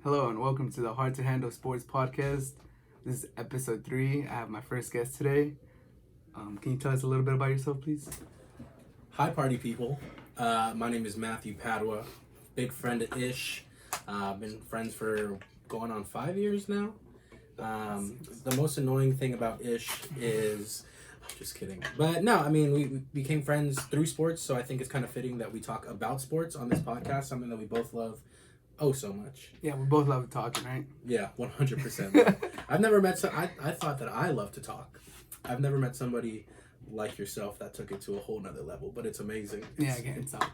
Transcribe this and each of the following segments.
Hello and welcome to the Hard to Handle Sports Podcast. This is episode 3. I have my first guest today. Can you tell us a little bit about yourself, please? Hi, party people. My name is Matthew Padua, big friend of Ish. Been friends for going on 5 years now. The most annoying thing about Ish is... Just kidding. But no, I mean, we became friends through sports, so I think it's kind of fitting that we talk about sports on this podcast, something that we both love so much. Yeah, we both love talking, right? Yeah, 100%. I've never met... I thought that I love to talk. I've never met somebody like yourself that took it to a whole nother level, but it's amazing. Yeah, I can't stop.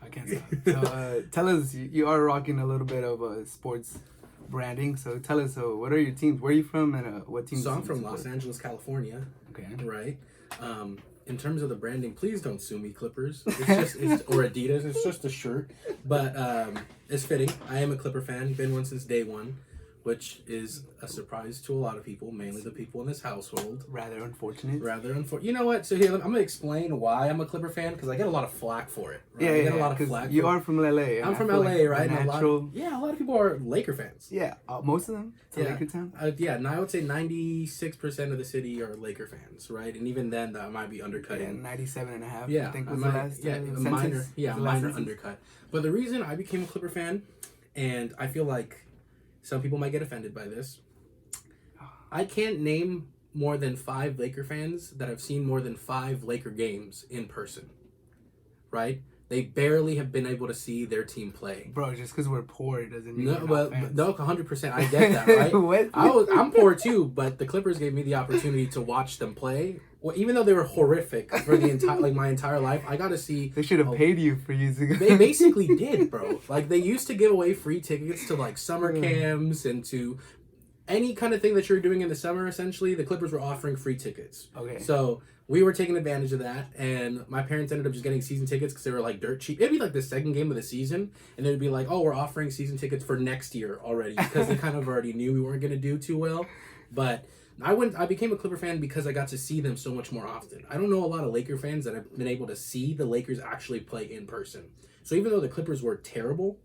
So tell us, you are rocking a little bit of sports branding, so tell us, what are your teams? Where are you from and what teams? So I'm from Los Angeles, California. Okay. Right. In terms of the branding, please don't sue me, Clippers. It's or Adidas. It's just a shirt, but it's fitting. I am a Clipper fan. Been one since day one, which is a surprise to a lot of people, mainly the people in this household. Rather unfortunate. You know what? So here, I'm gonna explain why I'm a Clipper fan because I get a lot of flack for it. Right? Yeah, I get a lot of flack. You are from LA. I'm from LA, right? And a lot of people are Laker fans. Yeah, most of them. It's a Laker town. And I would say 96% of the city are Laker fans, right? And even then, that might be undercutting. 97.5. Yeah, I think was the last. Minor undercut. But the reason I became a Clipper fan, and I feel like some people might get offended by this, I can't name more than 5 Laker fans that have seen more than 5 Laker games in person, right? They barely have been able to see their team play. Bro, just because we're poor doesn't mean no, we're not fans. No, 100%. I get that, right? What? I'm poor too, but the Clippers gave me the opportunity to watch them play. Well, even though they were horrific for the entire my entire life, I got to see. They should have paid you for using. They basically did, bro. Like they used to give away free tickets to like summer camps and to any kind of thing that you're doing in the summer. Essentially, the Clippers were offering free tickets. Okay. So we were taking advantage of that, and my parents ended up just getting season tickets because they were like dirt cheap. It'd be like the second game of the season, and they'd be like, "Oh, we're offering season tickets for next year already," because they kind of already knew we weren't gonna do too well. But I became a Clipper fan because I got to see them so much more often. I don't know a lot of Laker fans that have been able to see the Lakers actually play in person. So even though the Clippers were terrible,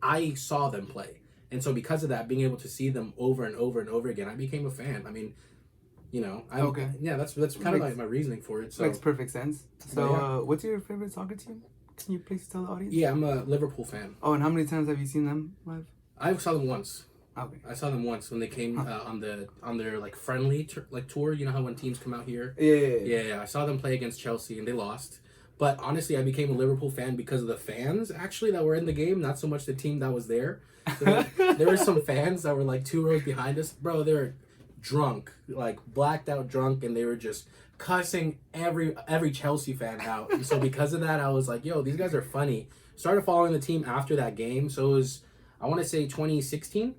I saw them play. And so because of that, being able to see them over and over and over again, I became a fan. I mean, you know, that's kind of like my reasoning for it. So makes perfect sense. So what's your favorite soccer team? Can you please tell the audience? Yeah, I'm a Liverpool fan. Oh, and how many times have you seen them live? I saw them once. Okay. I saw them once when they came on their like friendly tour. You know how when teams come out here. Yeah. I saw them play against Chelsea and they lost. But honestly, I became a Liverpool fan because of the fans actually that were in the game, not so much the team that was there. So there were some fans that were like 2 rows behind us, bro. They were drunk, like blacked out drunk, and they were just cussing every Chelsea fan out. And so because of that, I was like, yo, these guys are funny. Started following the team after that game. So it was, I want to say 2016.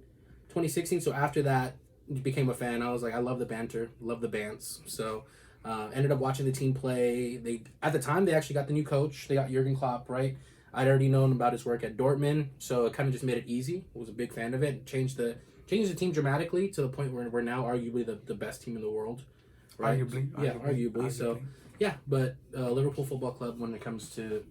So after that, became a fan. I was like, I love the banter, love the bants. So ended up watching the team play. At the time, they actually got the new coach. They got Jurgen Klopp, right? I'd already known about his work at Dortmund, so it kind of just made it easy. I was a big fan of it. Changed the team dramatically to the point where we're now arguably the best team in the world. Right? Arguably. So yeah, but Liverpool Football Club when it comes to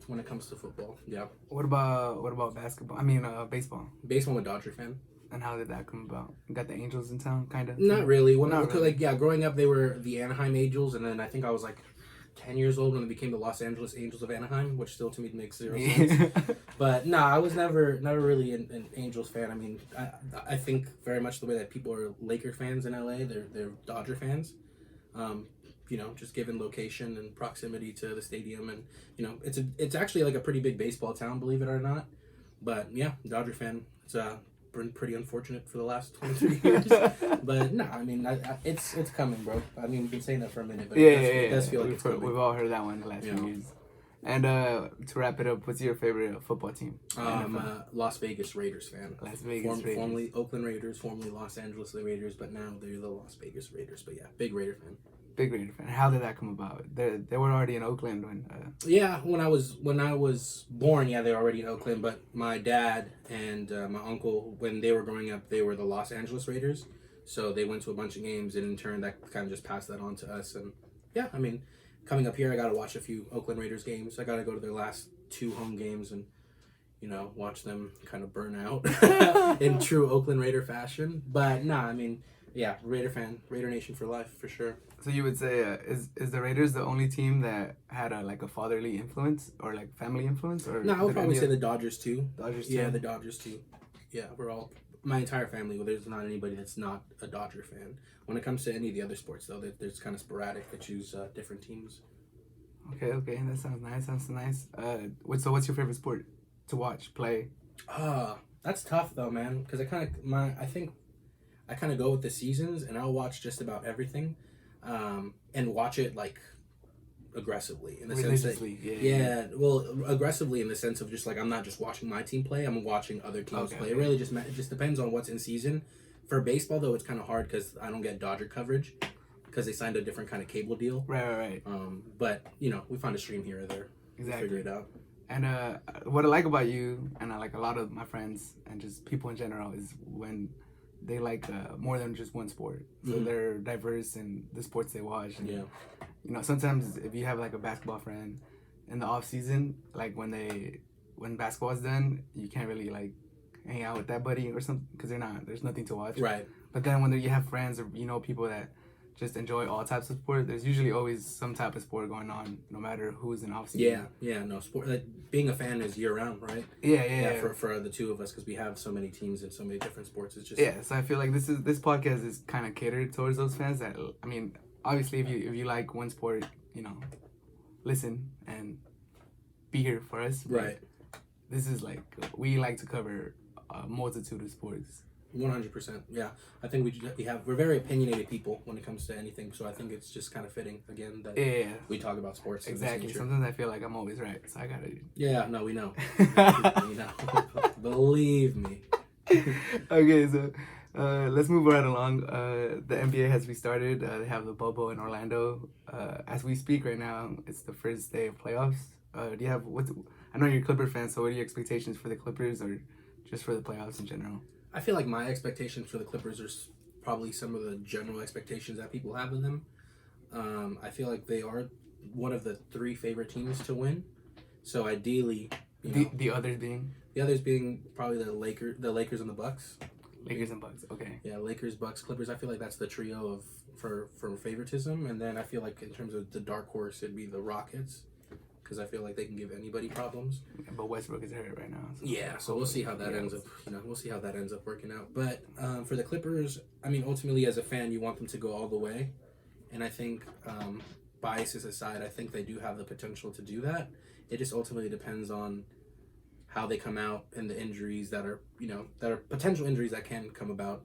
football. Yeah. What about basketball? I mean, baseball. Baseball, I'm a Dodger fan. And how did that come about? You got the Angels in town, kind of? Not really. Growing up, they were the Anaheim Angels, and then I think I was like 10 years old when they became the Los Angeles Angels of Anaheim, which still to me makes 0 sense. But no, I was never really an Angels fan. I mean, I think very much the way that people are Laker fans in LA, they're Dodger fans. You know, just given location and proximity to the stadium, and you know, it's actually like a pretty big baseball town, believe it or not. But yeah, Dodger fan. It's been pretty unfortunate for the last 23 years. But no, I mean, it's coming, bro. I mean, we've been saying that for a minute, but it does feel like it's coming. We've all heard that one the last few years. And to wrap it up, what's your favorite football team? I'm a Las Vegas Raiders fan. Raiders. Formerly Oakland Raiders, formerly Los Angeles Raiders, but now they're the Las Vegas Raiders. But yeah, big Raider fan. Big Raider fan. How did that come about? They were already in Oakland when. Yeah, when I was born, yeah, they were already in Oakland. But my dad and my uncle, when they were growing up, they were the Los Angeles Raiders. So they went to a bunch of games, and in turn, that kind of just passed that on to us. And yeah, I mean, coming up here, I got to watch a few Oakland Raiders games. I got to go to their last 2 home games and, you know, watch them kind of burn out. in true Oakland Raider fashion. But nah, I mean, yeah, Raider fan, Raider Nation for life for sure. So you would say is the Raiders the only team that had a fatherly influence or like family influence? Or no, I would probably say the Dodgers too. Dodgers too. Yeah, the Dodgers too. Yeah, we're all my entire family. Well, there's not anybody that's not a Dodger fan. When it comes to any of the other sports, though, there's kind of sporadic. They choose different teams. Okay, that sounds nice. So what's your favorite sport to watch, play? That's tough though, man. Because I think I kind of go with the seasons, and I'll watch just about everything, and watch it like aggressively in the sense that well, aggressively in the sense of just like I'm not just watching my team play, I'm watching other teams play. It really it just depends on what's in season. For baseball though, it's kind of hard because I don't get Dodger coverage because they signed a different kind of cable deal. Right. But we find a stream here or there. Exactly. Figure it out. And what I like about you and I like a lot of my friends and just people in general is when they like more than just one sport. So they're diverse in the sports they watch. And, sometimes if you have like a basketball friend in the off season, like when basketball's done, you can't really like hang out with that buddy or something because there's nothing to watch. Right. But then when you have friends or people that just enjoy all types of sport, there's usually always some type of sport going on, no matter who's in off season. No sport. Like being a fan is year round, right? Yeah. For the two of us, because we have so many teams and so many different sports, it's just So I feel like this podcast is kind of catered towards those fans. That I mean, obviously, if you like one sport, listen and be here for us. Right. This is like we like to cover a multitude of sports. 100%. Yeah, I think we're very opinionated people when it comes to anything. So I think it's just kind of fitting again that we talk about sports. Exactly. Sometimes I feel like I'm always right, so I gotta. Yeah. No, we know. We know. Believe me. Okay, so let's move right along. The NBA has restarted. They have the bubble in Orlando. As we speak right now, it's the first day of playoffs. Do you have I know you're a Clipper fan, so what are your expectations for the Clippers or just for the playoffs in general? I feel like my expectations for the Clippers are probably some of the general expectations that people have of them. I feel like they are one of the three favorite teams to win. So ideally, the others being probably the Lakers and the Bucks. Lakers and Bucks. Okay. Yeah, Lakers, Bucks, Clippers. I feel like that's the trio for favoritism. And then I feel like in terms of the dark horse, it'd be the Rockets. Because I feel like they can give anybody problems. But Westbrook is hurt right now. So we'll see how that ends up. We'll see how that ends up working out. But for the Clippers, I mean, ultimately as a fan, you want them to go all the way, and I think biases aside, I think they do have the potential to do that. It just ultimately depends on how they come out and the injuries that are potential injuries that can come about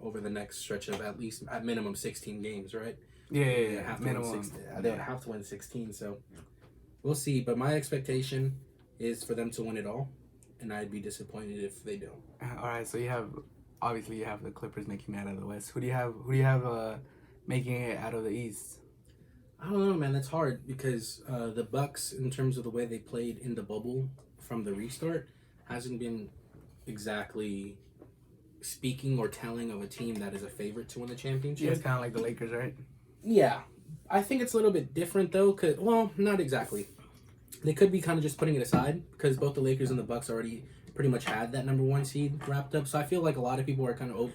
over the next stretch of at minimum 16 games, right? Yeah. Minimum. They would have to win 16, so. We'll see, but my expectation is for them to win it all, and I'd be disappointed if they don't. All right, so you have the Clippers making it out of the West. Who do you have making it out of the East? I don't know, man. That's hard because the Bucks, in terms of the way they played in the bubble from the restart, hasn't been exactly speaking or telling of a team that is a favorite to win the championship. Yeah, it's kind of like the Lakers, right? Yeah. I think it's a little bit different though, not exactly. They could be kind of just putting it aside because both the Lakers and the Bucks already pretty much had that number one seed wrapped up. So I feel like a lot of people are kind of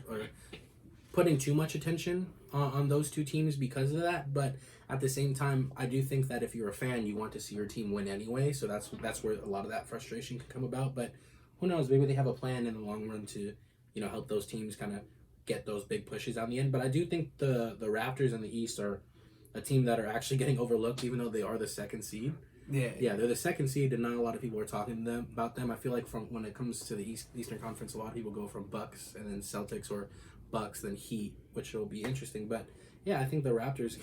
putting too much attention on those two teams because of that. But at the same time, I do think that if you're a fan, you want to see your team win anyway. So that's where a lot of that frustration could come about. But who knows? Maybe they have a plan in the long run to help those teams kind of get those big pushes out in the end. But I do think the Raptors in the East are a team that are actually getting overlooked, even though they are the second seed. Yeah, they're the second seed, and not a lot of people are talking about them. I feel like from when it comes to the Eastern Conference, a lot of people go from Bucks and then Celtics, or Bucks then Heat, which will be interesting. But yeah, I think the Raptors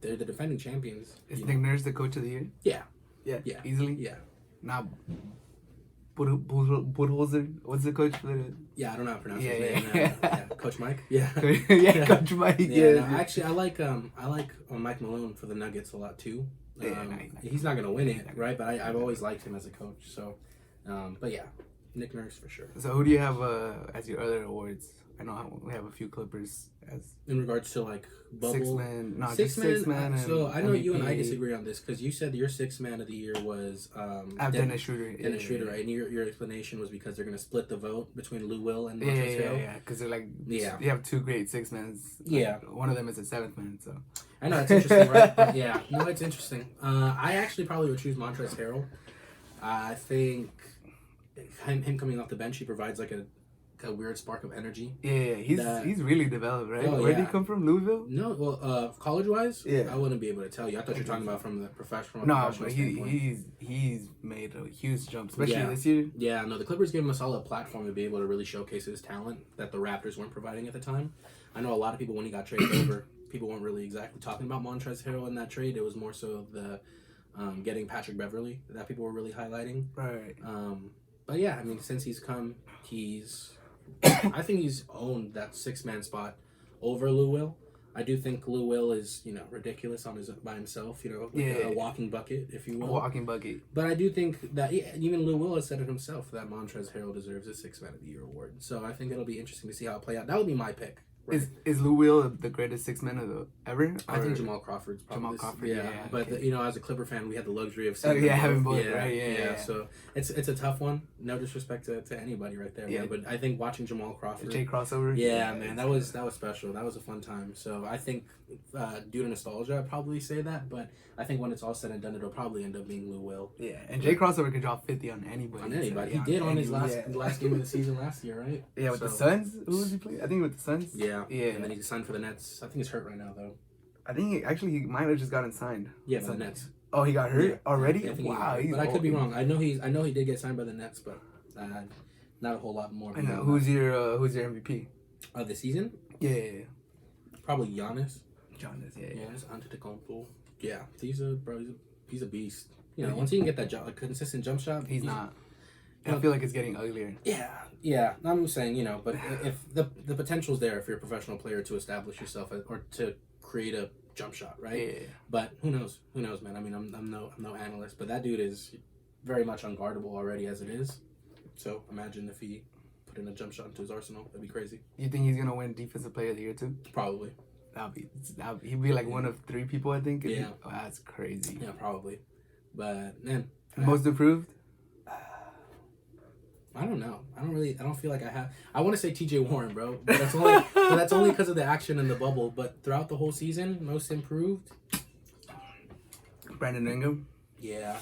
they're the defending champions. Is Nick Nurse the coach of the year? Yeah, easily. Yeah, not Budenholzer. What's the coach for the? Yeah, I don't know how to pronounce his name. Yeah, Coach Mike. Yeah, Coach Mike. No, actually, I like Mike Malone for the Nuggets a lot too. He's not gonna win it, right? But I've always liked him as a coach. So, but yeah, Nick Nurse for sure. So who do you have as your other awards? I know we have a few Clippers as in regards to like bubble six man. No, six just man. 6 man. So I know MVP. you and I disagree on this because you said your 6th man of the year was Dennis Schroeder. Dennis Schroeder, right? And your explanation was because they're gonna split the vote between Lou Will and Yeah, Montrezl Harrell. yeah, because they're like you have 2 great 6 men. Yeah, one of them is a 7th man. So I know it's interesting, right? But yeah, no, it's interesting. I actually probably would choose Montrezl Harrell. I think him coming off the bench, he provides like a weird spark of energy. Yeah, he's really developed, right? Where did he come from? Louisville? No, well, college wise, yeah, I wouldn't be able to tell you. I thought you were talking about from the professional. No, but he's made a huge jump, especially this year. Yeah, no, the Clippers gave him a solid platform to be able to really showcase his talent that the Raptors weren't providing at the time. I know a lot of people when he got traded over, people weren't really exactly talking about Montrezl Harrell in that trade. It was more so the getting Patrick Beverley that people were really highlighting. Right. But yeah, I mean, since he's come, I think he's owned that 6-man spot over Lou Will. I do think Lou Will is, ridiculous by himself, a walking bucket, if you will. A walking bucket. But I do think that even Lou Will has said it himself that Montrezl Harrell deserves a 6-man of the year award. So I think it'll be interesting to see how it play out. That would be my pick. Right. Is Lou Will the greatest 6-man ever? I think Jamal Crawford's probably Jamal Crawford. Yeah, but okay. As a Clipper fan, we had the luxury of seeing having both, right? Yeah. So it's a tough one. No disrespect to anybody right there. Yeah. But I think watching Jamal Crawford, J crossover. Yeah, man, that was special. That was a fun time. So I think due to nostalgia, I'd probably say that. But I think when it's all said and done, it'll probably end up being Lou Will. Yeah, and J crossover could drop 50 on anybody. On anybody, he did on his last game of the season last year, right? Yeah, with the Suns. Who was he playing? I think with the Suns. Yeah. And then he signed for the Nets. I think he's hurt right now though. I think he might have just gotten signed. Yeah, by the Nets. Oh, he got hurt already? Yeah, wow, but I could be wrong. I know he did get signed by the Nets, but not a whole lot more. I know. Who's your MVP of the season? Yeah. Probably Giannis. Yeah. Giannis Antetokounmpo. Yeah, he's a beast. Once he can get that consistent jump shot, he's not. I feel like it's getting uglier. Yeah. I'm saying, but if the potential's there if you're a professional player to establish yourself or to create a jump shot, right? Yeah. But who knows, man? I mean, I'm no analyst, but that dude is very much unguardable already as it is. So imagine if he put in a jump shot into his arsenal. That'd be crazy. You think he's gonna win Defensive Player of the Year too? Probably. He'd be like one of 3 people, I think. Yeah. Oh, that's crazy. Yeah, probably. But man, most improved. I don't know. I don't feel like I have. I want to say T.J. Warren, bro. But that's only because of the action in the bubble. But throughout the whole season, most improved. Brandon Ingram. Yeah.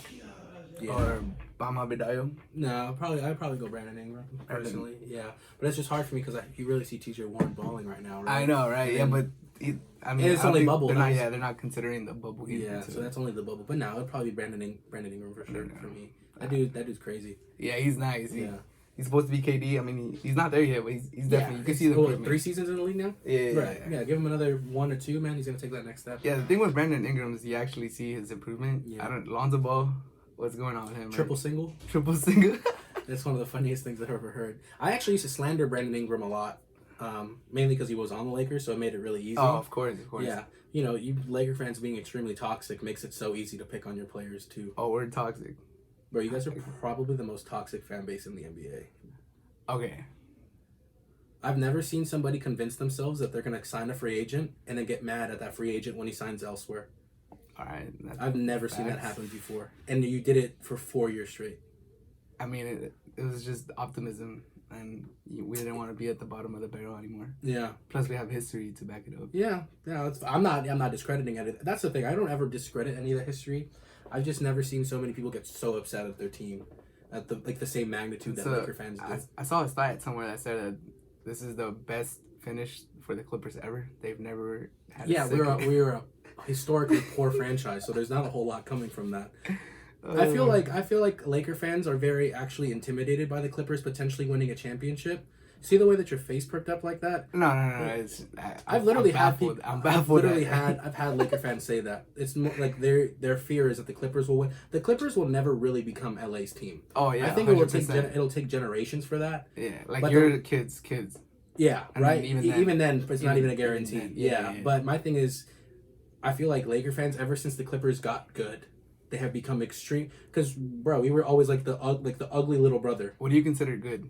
Or Bama Adebayo. No, I'd probably go Brandon Ingram personally. Yeah, but it's just hard for me because you really see T.J. Warren balling right now. Right? I know, right? Yeah, but it's only bubble. They're not considering the bubble game. Yeah, so that's only the bubble. But now it'd probably be Brandon Ingram for sure for me. That dude's crazy. Yeah, he's nice. He's supposed to be KD. I mean, he's not there yet, but he's definitely. You can see the improvement. 3 seasons in the league now. Yeah, right. Yeah, give him another 1 or 2, man. He's gonna take that next step. Yeah, the thing with Brandon Ingram is you actually see his improvement. Yeah. Lonzo Ball. What's going on with him? Triple single. That's one of the funniest things I've ever heard. I actually used to slander Brandon Ingram a lot, mainly because he was on the Lakers, so it made it really easy. Oh, of course. Yeah, you Laker fans being extremely toxic makes it so easy to pick on your players too. Oh, we're toxic. Bro, you guys are probably the most toxic fan base in the NBA. Okay. I've never seen somebody convince themselves that they're going to sign a free agent and then get mad at that free agent when he signs elsewhere. All right. I've never seen that happen before. And you did it for 4 years straight. I mean, it was just optimism, and we didn't want to be at the bottom of the barrel anymore. Yeah. Plus, we have history to back it up. Yeah. I'm not discrediting it. That's the thing. I don't ever discredit any of the history. I've just never seen so many people get so upset at their team at the same magnitude that Laker fans do. I saw a stat somewhere that said that this is the best finish for the Clippers ever. They've never had. Yeah, we're a historically poor franchise, so there's not a whole lot coming from that. I feel like Laker fans are very actually intimidated by the Clippers potentially winning a championship. See the way that your face perked up like that? No. I've literally had Laker fans say that. It's more like their fear is that the Clippers will win. The Clippers will never really become LA's team. Oh yeah, I think 100%. It'll take generations for that. Yeah, like but your kids. Yeah, right. Mean, even then, it's not even a guarantee. Yeah, but my thing is, I feel like Laker fans ever since the Clippers got good, they have become extreme. Because bro, we were always like the ugly little brother. What do you consider good?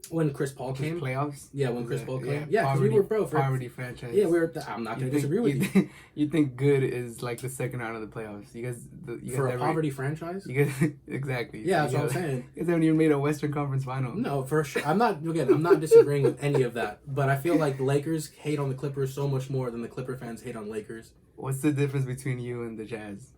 When Chris Paul came, playoffs. Yeah, when Chris Paul came. Yeah, because we were poverty franchise. Yeah, we were. I'm not going to disagree with you. You think good is like the second round of the playoffs? You guys for a poverty franchise? You guys exactly. Yeah, that's what I'm saying. You guys haven't even made a Western Conference final. No, for sure. I'm not disagreeing with any of that. But I feel like the Lakers hate on the Clippers so much more than the Clipper fans hate on Lakers. What's the difference between you and the Jazz?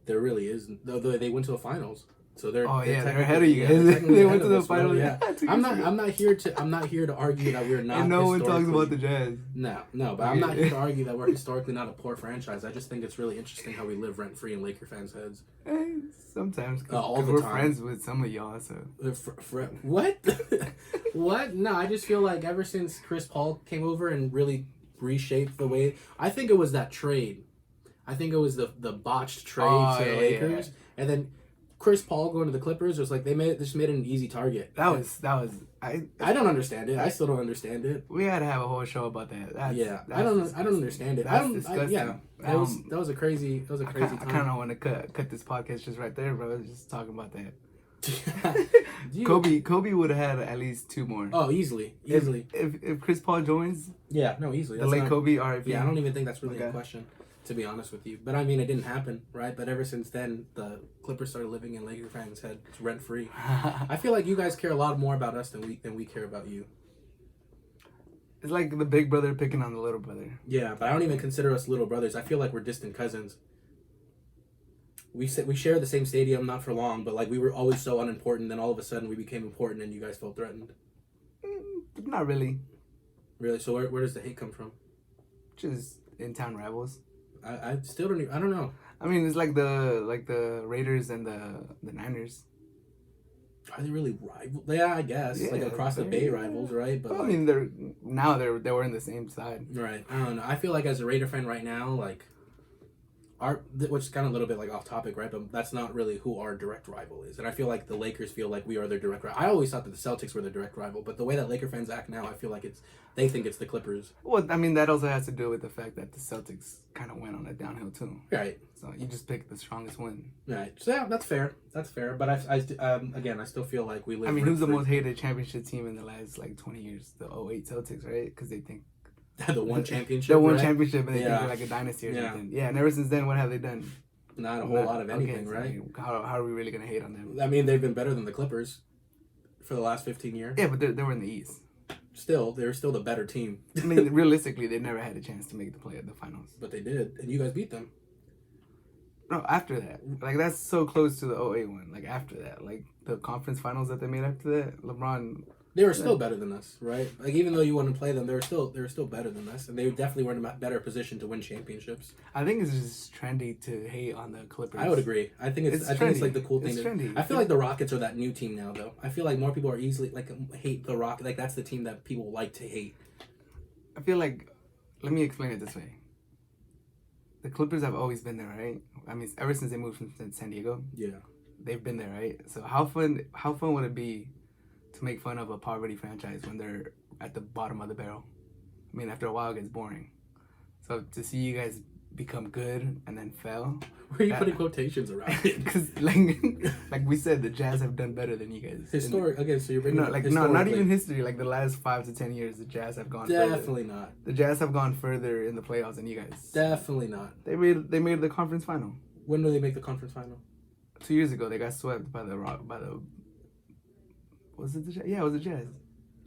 There really isn't. Though they went to the finals. So they're they're ahead of you guys. They went to the final. Yeah, I'm not here to argue that we're not. And no one talks about the Jazz. No, but I'm not here to argue that we're historically not a poor franchise. I just think it's really interesting how we live rent free in Laker fans' heads. Sometimes, all the we're time. friends with some of y'all. So what? What? No, I just feel like ever since Chris Paul came over and really reshaped the way. I think it was that trade. I think it was the botched trade to the Lakers, and then Chris Paul going to the Clippers was like they just made it an easy target. That was I don't understand it. I still don't understand it. We had to have a whole show about that. I don't understand it. That was a crazy time. I kind of want to cut this podcast just right there, bro. Just talking about that. Kobe would have had at least 2 more. Oh, easily. If Chris Paul joins, easily. The late Kobe, RIP. Yeah, I don't even think that's really a question, to be honest with you. But I mean, it didn't happen, right? But ever since then, the Clippers started living in Laker fans' heads rent free. I feel like you guys care a lot more about us than we care about you. It's like the big brother picking on the little brother. Yeah, but I don't even consider us little brothers. I feel like we're distant cousins. We share the same stadium, not for long, but like we were always so unimportant. Then all of a sudden, we became important, and you guys felt threatened. Not really. Really? So where does the hate come from? Just in-town rivals. I still don't. I don't know. I mean, it's like the Raiders and the Niners. Are they really rivals? Yeah, I guess like across the bay rivals, right? But well, I mean, they were in the same side. Right. I don't know. I feel like as a Raider fan right now, like which is kind of a little bit like off topic, right? But that's not really who our direct rival is. And I feel like the Lakers feel like we are their direct rival. I always thought that the Celtics were their direct rival, but the way that Laker fans act now, I feel like they think it's the Clippers. Well, I mean, that also has to do with the fact that the Celtics kind of went on a downhill too. Right. So you just pick the strongest one. Right. So yeah, that's fair. But I still feel like we live. I mean, who's the most hated championship team in the last 20 years? The 08 Celtics, right? Because they think the one championship. The one championship, and they think they're like a dynasty or something. Yeah, and ever since then, what have they done? Not a whole lot of anything, right? How are we really gonna hate on them? I mean, they've been better than the Clippers for the last 15 years. Yeah, but they were in the East. Still, they're still the better team. I mean, realistically, they never had a chance to make the finals. But they did, and you guys beat them. No, after that, that's so close to the 08 one. After that, the conference finals that they made after that, LeBron. They were still better than us, right? Even though you wouldn't play them, they were still better than us, and they definitely were in a better position to win championships. I think it's just trendy to hate on the Clippers. I would agree. I think it's like the cool thing. It's trendy. I feel like the Rockets are that new team now, though. I feel like more people are easily hate the Rockets. That's the team that people like to hate. I feel like, let me explain it this way. The Clippers have always been there, right? I mean, ever since they moved from San Diego. Yeah. They've been there, right? So how fun would it be to make fun of a poverty franchise when they're at the bottom of the barrel? I mean, after a while, it gets boring. So to see you guys become good and then fail. Where are you putting quotations around it? Because, like we said, the Jazz have done better than you guys. Historic. Okay, so you're bringing not even history. The last 5 to 10 years, the Jazz have gone definitely further. Not. The Jazz have gone further in the playoffs than you guys. Definitely not. They made the conference final. When did they make the conference final? 2 years ago. They got swept by the Was it the Jazz? Yeah, it was the Jazz.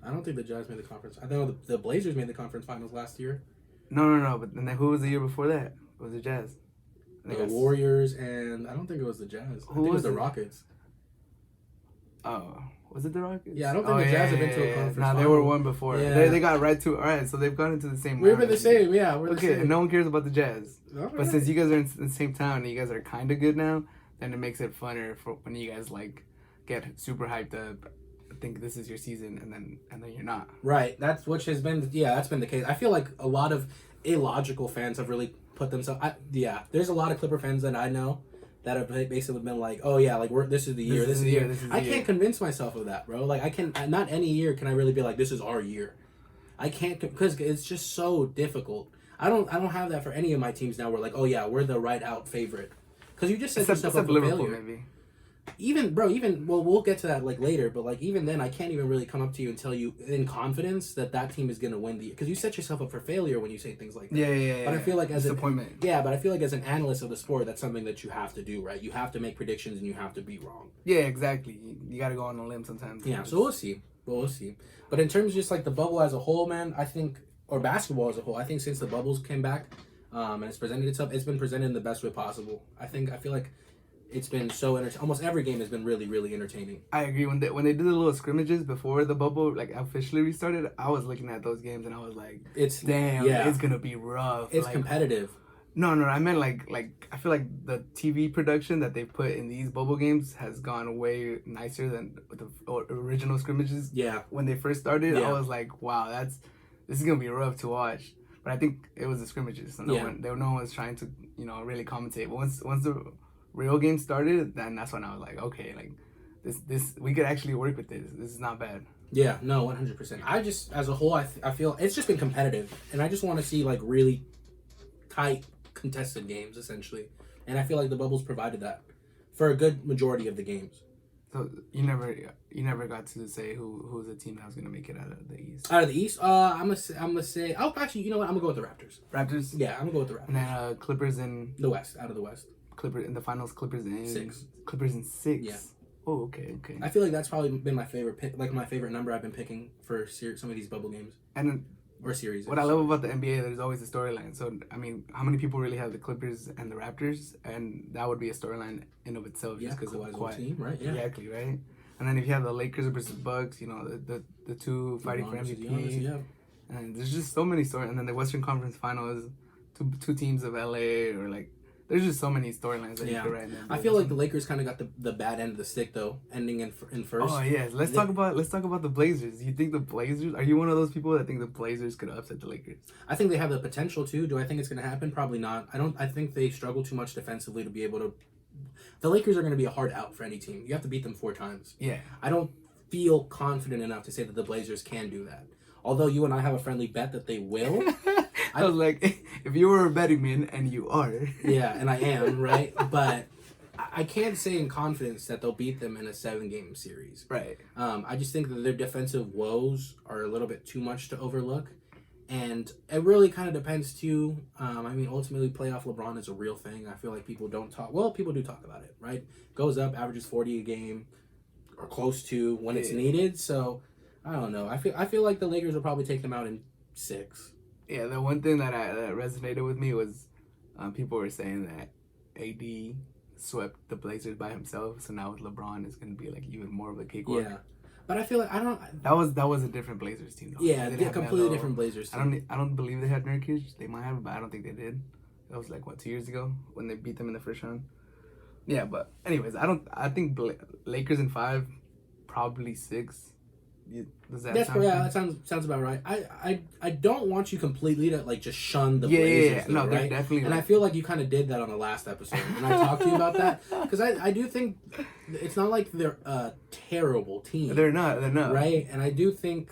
I don't think the Jazz made the conference. I know the Blazers made the conference finals last year. No. But then who was the year before that? It was the Jazz. The Warriors, and I don't think it was the Jazz. I think it was the Rockets. Oh, was it the Rockets? Yeah, I don't think the Jazz have been to a conference final. They were one before. Yeah. They got right to. All right, so they've gone into the same. We've been the same, yeah. We're the same. And no one cares about the Jazz. Right. But since you guys are in the same town and you guys are kind of good now, then it makes it funner for when you guys get super hyped up. Think this is your season, and then you're not. Right. That's been the case. I feel like a lot of illogical fans have really put themselves. There's a lot of Clipper fans that I know that have basically been like, oh yeah, this is the year. This is the year. I can't convince myself of that, bro. I can not any year can I really be like, this is our year. I can't, because it's just so difficult. I don't have that for any of my teams now. We're like, oh yeah, we're the right out favorite. Because you just said yourself up a Liverpool, failure. maybe. even we'll get to that like later, but like even then I can't even really come up to you and tell you in confidence that team is going to win because you set yourself up for failure when you say things like that. Yeah. But I feel like as disappointment. but I feel like as an analyst of the sport, that's something that you have to do, right? You have to make predictions and you have to be wrong. Yeah, exactly. You got to go on a limb sometimes. Yeah, so we'll see. But in terms of just like the bubble as a whole, man, I think, or basketball as a whole, I think since the bubbles came back, and it's presented itself, it's been presented in the best way possible. I feel like it's been so almost every game has been really, really entertaining. I agree. When they did the little scrimmages before the bubble like officially restarted, I was looking at those games and I was like, it's gonna be rough. It's like, competitive. No, I meant like I feel like the TV production that they put in these bubble games has gone way nicer than the original scrimmages. Yeah. When they first started, I was like, wow, this is gonna be rough to watch. But I think it was the scrimmages, so no one was trying to really commentate. But once the real game started, then that's when I was like, okay, like this we could actually work with this. This is not bad. Yeah, no, 100%. I just as a whole, I feel it's just been competitive, and I just want to see like really tight contested games essentially, and I feel like the bubbles provided that for a good majority of the games. So you never got to say who's the team that was gonna make it out of the East. Out of the East, I'm gonna say. Oh, actually, you know what? I'm gonna go with the Raptors. Raptors. Yeah, I'm gonna go with the Raptors. And then Clippers in the West. Out of the West. Clippers in the finals. Clippers in 6. Clippers in 6. Yeah. Oh, okay. I feel like that's probably been my favorite pick, like my favorite number I've been picking for some of these bubble games. And or series. What I love about the NBA, there's always a storyline. So, I mean, how many people really have the Clippers and the Raptors? And that would be a storyline in of itself, just because of the team, right? Yeah. Exactly, right? And then if you have the Lakers versus Bucks, the two fighting for MVP. And there's just so many stories. And then the Western Conference Finals, two teams of LA, or like, there's just so many storylines that you could write. I feel like the Lakers kind of got the bad end of the stick though, ending in first. Oh yes, let's talk about the Blazers. You think the Blazers? Are you one of those people that think the Blazers could upset the Lakers? I think they have the potential to. Do I think it's going to happen? Probably not. I think they struggle too much defensively to be able to. The Lakers are going to be a hard out for any team. You have to beat them 4 times. Yeah. I don't feel confident enough to say that the Blazers can do that. Although you and I have a friendly bet that they will. I was like, if you were a betting man, and you are. Yeah, and I am, right? But I can't say in confidence that they'll beat them in a 7-game series. Right. I just think that their defensive woes are a little bit too much to overlook. And it really kind of depends, too. I mean, ultimately, playoff LeBron is a real thing. I feel like people don't talk. Well, people do talk about it, right? Goes up, averages 40 a game, or close to when it's needed. So, I don't know. I feel like the Lakers will probably take them out in 6. Yeah, the one thing that resonated with me was people were saying that AD swept the Blazers by himself, so now with LeBron, it's going to be like even more of a cakewalk. Yeah. But I feel like that was a different Blazers team though. Yeah, a completely different Blazers team. I don't believe they had Nurkic. They might have, but I don't think they did. That was like 2 years ago when they beat them in the first round. Yeah, but anyways, I think Lakers in 5, probably 6. Does that sound that sounds about right. I don't want you completely to like just shun the Blazers. Though, no, right? They're definitely. And I feel like you kind of did that on the last episode, and I talked to you about that because I do think it's not like they're a terrible team. They're not, right? And I think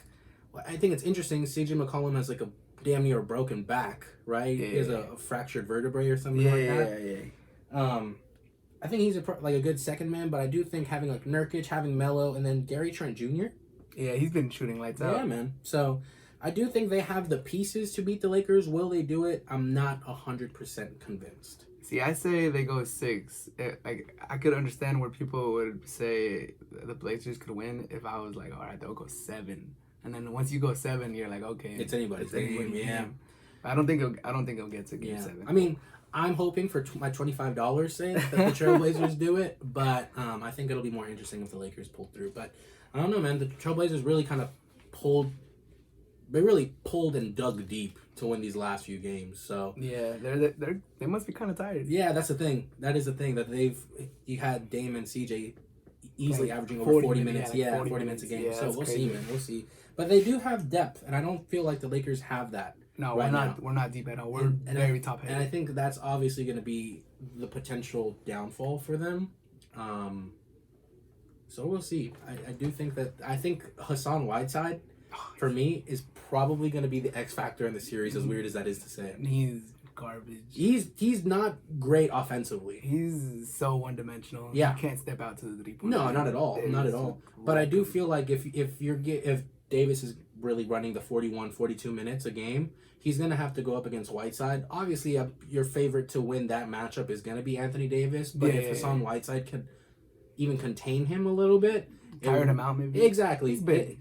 it's interesting. CJ McCollum has like a damn near broken back, right? He has a fractured vertebrae or something like that. Yeah. I think he's a good second man, but I do think having like Nurkic, having Melo, and then Gary Trent Jr. Yeah, he's been shooting lights out. Yeah, man. So, I do think they have the pieces to beat the Lakers. Will they do it? I'm not 100% convinced. See, I say they go 6. I could understand where people would say the Blazers could win if I was like, all right, they'll go 7. And then once you go 7, you're like, okay, it's anybody's game. Yeah. I don't think it'll get to game 7. I mean, I'm hoping for my $25 sake that the Trailblazers do it, but I think it'll be more interesting if the Lakers pull through. But I don't know, man. The Trailblazers really kind of pulled and dug deep to win these last few games. So yeah, they must be kind of tired. Yeah, that's the thing. That is the thing that you had Dame and CJ easily averaging over 40 minutes. Yeah, 40 minutes a game. Yeah, so we'll see, man. We'll see. But they do have depth, and I don't feel like the Lakers have that. No, we're not deep at all. We're very top heavy. And I think that's obviously going to be the potential downfall for them. So we'll see. I think Hassan Whiteside, for me, is probably going to be the X factor in the series. As weird as that is to say, he's garbage. He's not great offensively. He's so one-dimensional. Yeah. He can't step out to the 3-point. No, not at all. Not at all. But I do feel like if Davis is really running the 41, 42 minutes a game, he's going to have to go up against Whiteside. Obviously, your favorite to win that matchup is going to be Anthony Davis. But if Hassan Whiteside can even contain him a little bit. Tired him out, maybe. Exactly. He's big.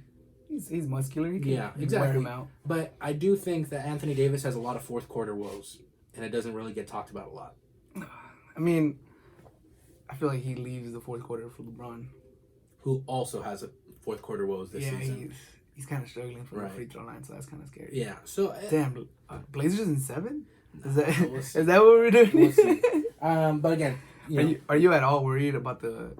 He's muscular. He can exactly. wear him out. But I do think that Anthony Davis has a lot of fourth quarter woes. And it doesn't really get talked about a lot. I mean, I feel like he leaves the fourth quarter for LeBron. Who also has a fourth quarter woes this season. He's kind of struggling from the free throw line, so that's kind of scary. Yeah. So damn, Blazers in 7? Is that what we're doing? We'll see. But again, are you at all worried about the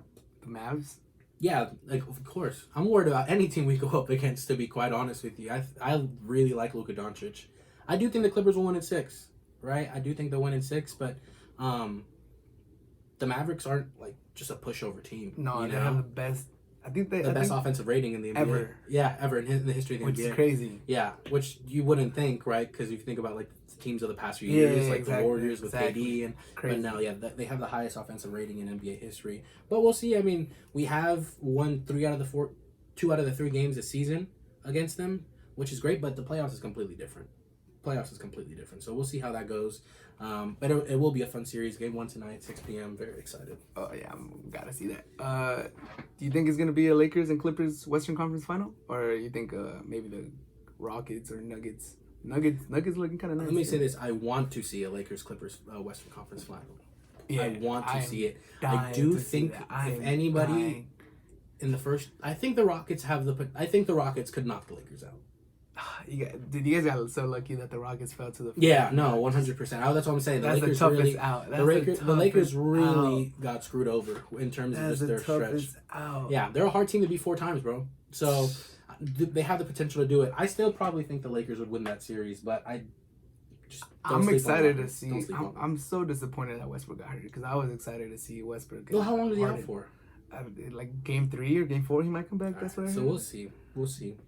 Mavs? Yeah, like of course. I'm worried about any team we go up against. To be quite honest with you, I really like Luka Doncic. I do think the Clippers will win in 6. Right? I do think they'll win in 6, but the Mavericks aren't like just a pushover team. No, they have the best. I think the best offensive rating in the NBA. Ever. Yeah, ever in the history of the NBA. Which is crazy. Yeah, which you wouldn't think, right? Because if you think about like the teams of the past few years, like the Warriors with KD, and crazy. But now, they have the highest offensive rating in NBA history. But we'll see. I mean, we have won 2 out of the 3 games this season against them, which is great. But the playoffs is completely different. So we'll see how that goes. But it will be a fun series. Game 1 tonight, 6 p.m. Very excited. Oh yeah, gotta see that. Do you think it's gonna be a Lakers and Clippers Western Conference final, or you think maybe the Rockets or Nuggets? Nuggets looking kind of nice. Let me say this: I want to see a Lakers Clippers Western Conference final. Yeah, I want to see it. I do think if anybody in the first, I think the Rockets could knock the Lakers out. You guys got so lucky that the Rockets fell to the first. Yeah, no, 100%. That's what I'm saying. That's Lakers the toughest really, out. The Lakers really got screwed over in terms of just their stretch. Out. Yeah, they're a hard team to beat 4 times, bro. So they have the potential to do it. I still probably think the Lakers would win that series, but I'm excited to see. I'm so disappointed that Westbrook got hurt because I was excited to see Westbrook. Well, how long is he out for? Like game 3 or game 4, he might come back. That's what I heard. So we'll see.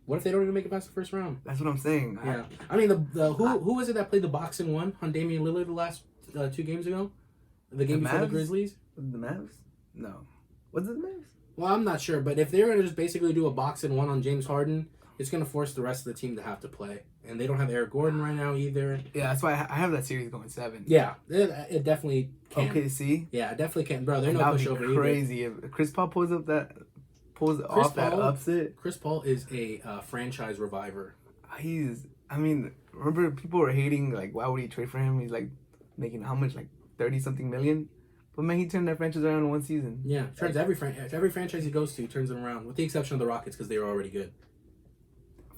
What if they don't even make it past the first round? That's what I'm saying. Yeah. I mean, who was it that played the box and won on Damian Lillard the last 2 games ago? The game before the Grizzlies? The Mavs? No. Was it the Mavs? Well, I'm not sure, but if they're going to just basically do a box and 1 on James Harden, it's going to force the rest of the team to have to play. And they don't have Eric Gordon right now either. Yeah, that's why I have that series going 7. Yeah, it definitely can. OKC? Yeah, it definitely can. Bro, they're no pushover either. Crazy. If Chris Paul pulls off that upset. Chris Paul is a franchise reviver. Remember people were hating, like, why would he trade for him? He's, like, making how much? Like, 30-something million? But, man, he turned that franchise around in 1 season. Yeah, turns every franchise he goes to, turns them around, with the exception of the Rockets, because they were already good.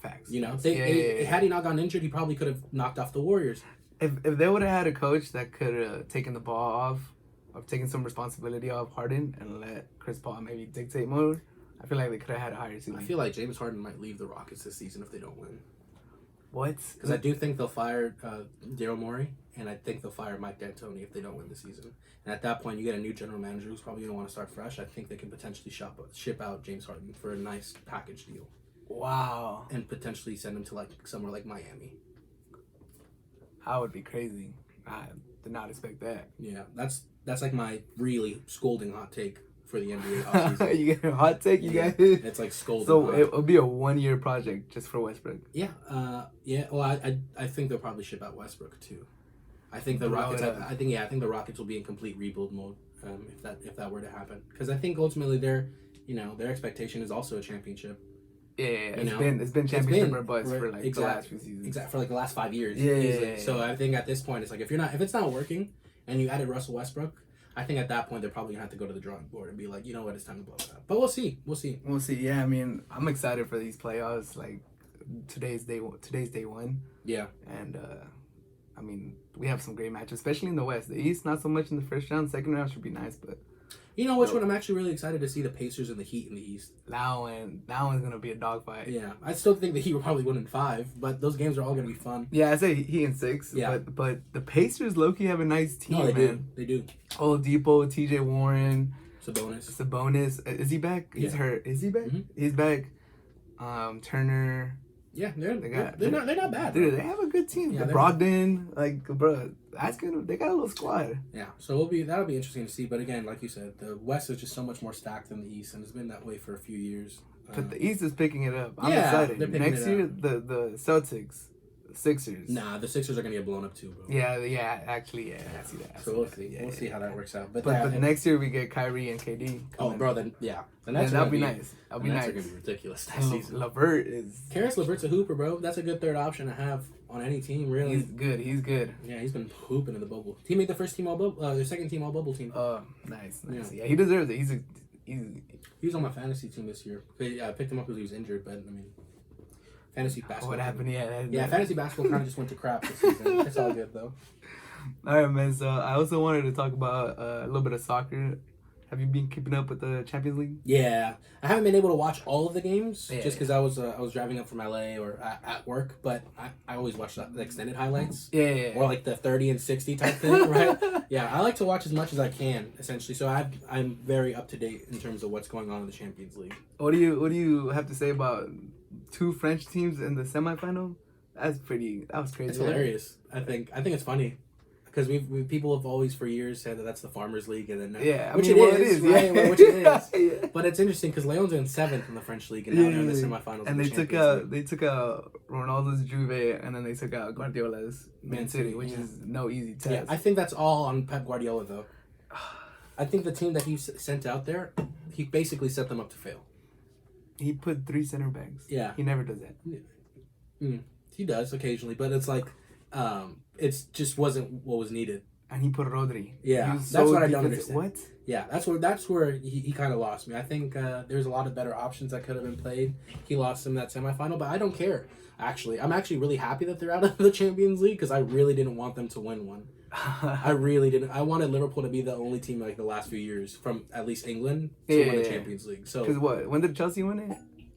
Facts. You know, had he not gotten injured, he probably could have knocked off the Warriors. If they would have had a coach that could have taken the ball off, or taken some responsibility off Harden, and let Chris Paul maybe dictate more, I feel like they could have had a higher ceiling. I feel like James Harden might leave the Rockets this season if they don't win. What? Because I do think they'll fire Daryl Morey, and I think they'll fire Mike D'Antoni if they don't win the season. And at that point, you get a new general manager who's probably going to want to start fresh. I think they can potentially ship out James Harden for a nice package deal. Wow. And potentially send him to like somewhere like Miami. That would be crazy. I did not expect that. Yeah, that's like my really scolding hot take for the NBA offseason. You get a hot take, you guys? It's like scolding. So it'll be a 1-year project just for Westbrook. Yeah. Well, I think they'll probably ship out Westbrook too. I think the Rockets. I think the Rockets will be in complete rebuild mode if that were to happen. Because I think ultimately their expectation is also a championship. Yeah, it's been championship or bust for like the last few seasons. Exactly, for like the last 5 years. Yeah. So I think at this point it's like if it's not working and you added Russell Westbrook, I think at that point they're probably gonna have to go to the drawing board and be like, you know what, it's time to blow it up. But we'll see. Yeah, I mean, I'm excited for these playoffs. Like today's day 1. Yeah. And I mean, we have some great matches, especially in the West. The East, not so much in the first round. Second round should be nice, but you know which one I'm actually really excited to see? The Pacers and the Heat in the East. That one's gonna be a dogfight. Yeah, I still think the Heat will probably win in 5, but those games are all gonna be fun. Yeah, I say Heat in 6. Yeah, but the Pacers low-key have a nice team. No, man. They do. Oladipo, T.J. Warren, Sabonis. Is he back? He's hurt. Is he back? Mm-hmm. He's back. Turner. Yeah, they're not bad. Dude, they have a good team. Yeah, Brogdon, like, bro, that's good. They got a little squad. Yeah, so that'll be interesting to see. But again, like you said, the West is just so much more stacked than the East, and it's been that way for a few years. But the East is picking it up. I'm excited. Next year, the Celtics, the Sixers. Nah, the Sixers are gonna get blown up too, bro. Yeah, actually, I see that. So we'll see. We'll see how that works out. But next year we get Kyrie and KD. Oh, bro, then the next that'll be nice. That'll be nice. Are gonna be ridiculous next season. LeVert is. Karis LeVert's a hooper, bro. That's a good third option to have on any team, really. He's good. Yeah, he's been hooping in the bubble. He made the first team all bubble, the second team all bubble team. Oh, nice. Yeah, he deserves it. He was on my fantasy team this year. I picked him up because he was injured, but I mean, fantasy basketball. What happened? Fantasy basketball kind of just went to crap this season. It's all good though. All right, man. So I also wanted to talk about a little bit of soccer. Have you been keeping up with the Champions League? Yeah, I haven't been able to watch all of the games just because I was driving up from LA or at work. But I always watch the extended highlights. Yeah. Or like the 30 and 60 type thing, right? Yeah, I like to watch as much as I can essentially. So I'm very up to date in terms of what's going on in the Champions League. What do you have to say about 2 French teams in the semifinal? That was crazy. It's hilarious. I think it's funny. Because people have always for years said that that's the Farmers League, and then which it is, right? Yeah. Which it is. But it's interesting because Lyon's in 7th in the French league, and now they're in the semifinals. And they took out Ronaldo's Juve, and then they took out Guardiola's Man City, which is no easy test. Yeah, I think that's all on Pep Guardiola though. I think the team that he sent out there, he basically set them up to fail. He put 3 center backs. Yeah, he never does that. He does occasionally, but it's like. It just wasn't what was needed. And he put Rodri. Yeah, that's what I don't understand. What? Yeah, that's where he kind of lost me. I think there's a lot of better options that could have been played. He lost in that semifinal, but I don't care. Actually, I'm actually really happy that they're out of the Champions League because I really didn't want them to win one. I really didn't. I wanted Liverpool to be the only team like the last few years from at least England to win the Champions League. So because when did Chelsea win it?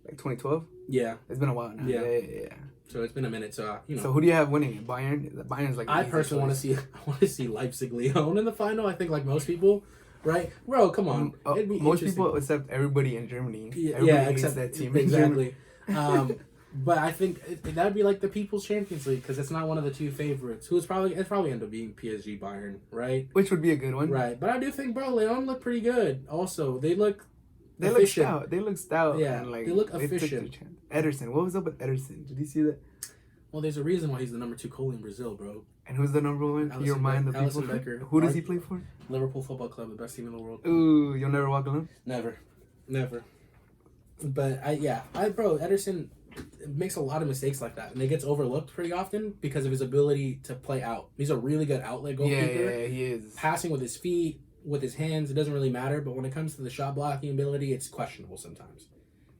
Like 2012. Yeah, it's been a while now. Yeah. So it's been a minute. So So who do you have winning it? Bayern's like. I personally want to see Leipzig Lyon in the final. I think like most people, right? Bro, come on. Most people except everybody in Germany. Except that team exactly. But I think that would be like the People's Champions League because it's not one of the 2 favorites. It's probably end up being PSG Bayern, right? Which would be a good one, right? But I do think, bro, Lyon look pretty good. Also, they look stout. They look stout. Yeah, and they look efficient. Ederson. What was up with Ederson? Did you see that? Well, there's a reason why he's the number 2 goalie in Brazil, bro. And who's the number 1? Can you remind the people? Becker. Who does he play for? Liverpool Football Club, the best team in the world. Ooh, you'll never walk alone? Never. But bro, Ederson makes a lot of mistakes like that, and it gets overlooked pretty often because of his ability to play out. He's a really good outlet goalkeeper. Yeah, he is. Passing with his feet, with his hands, it doesn't really matter. But when it comes to the shot blocking ability, it's questionable sometimes.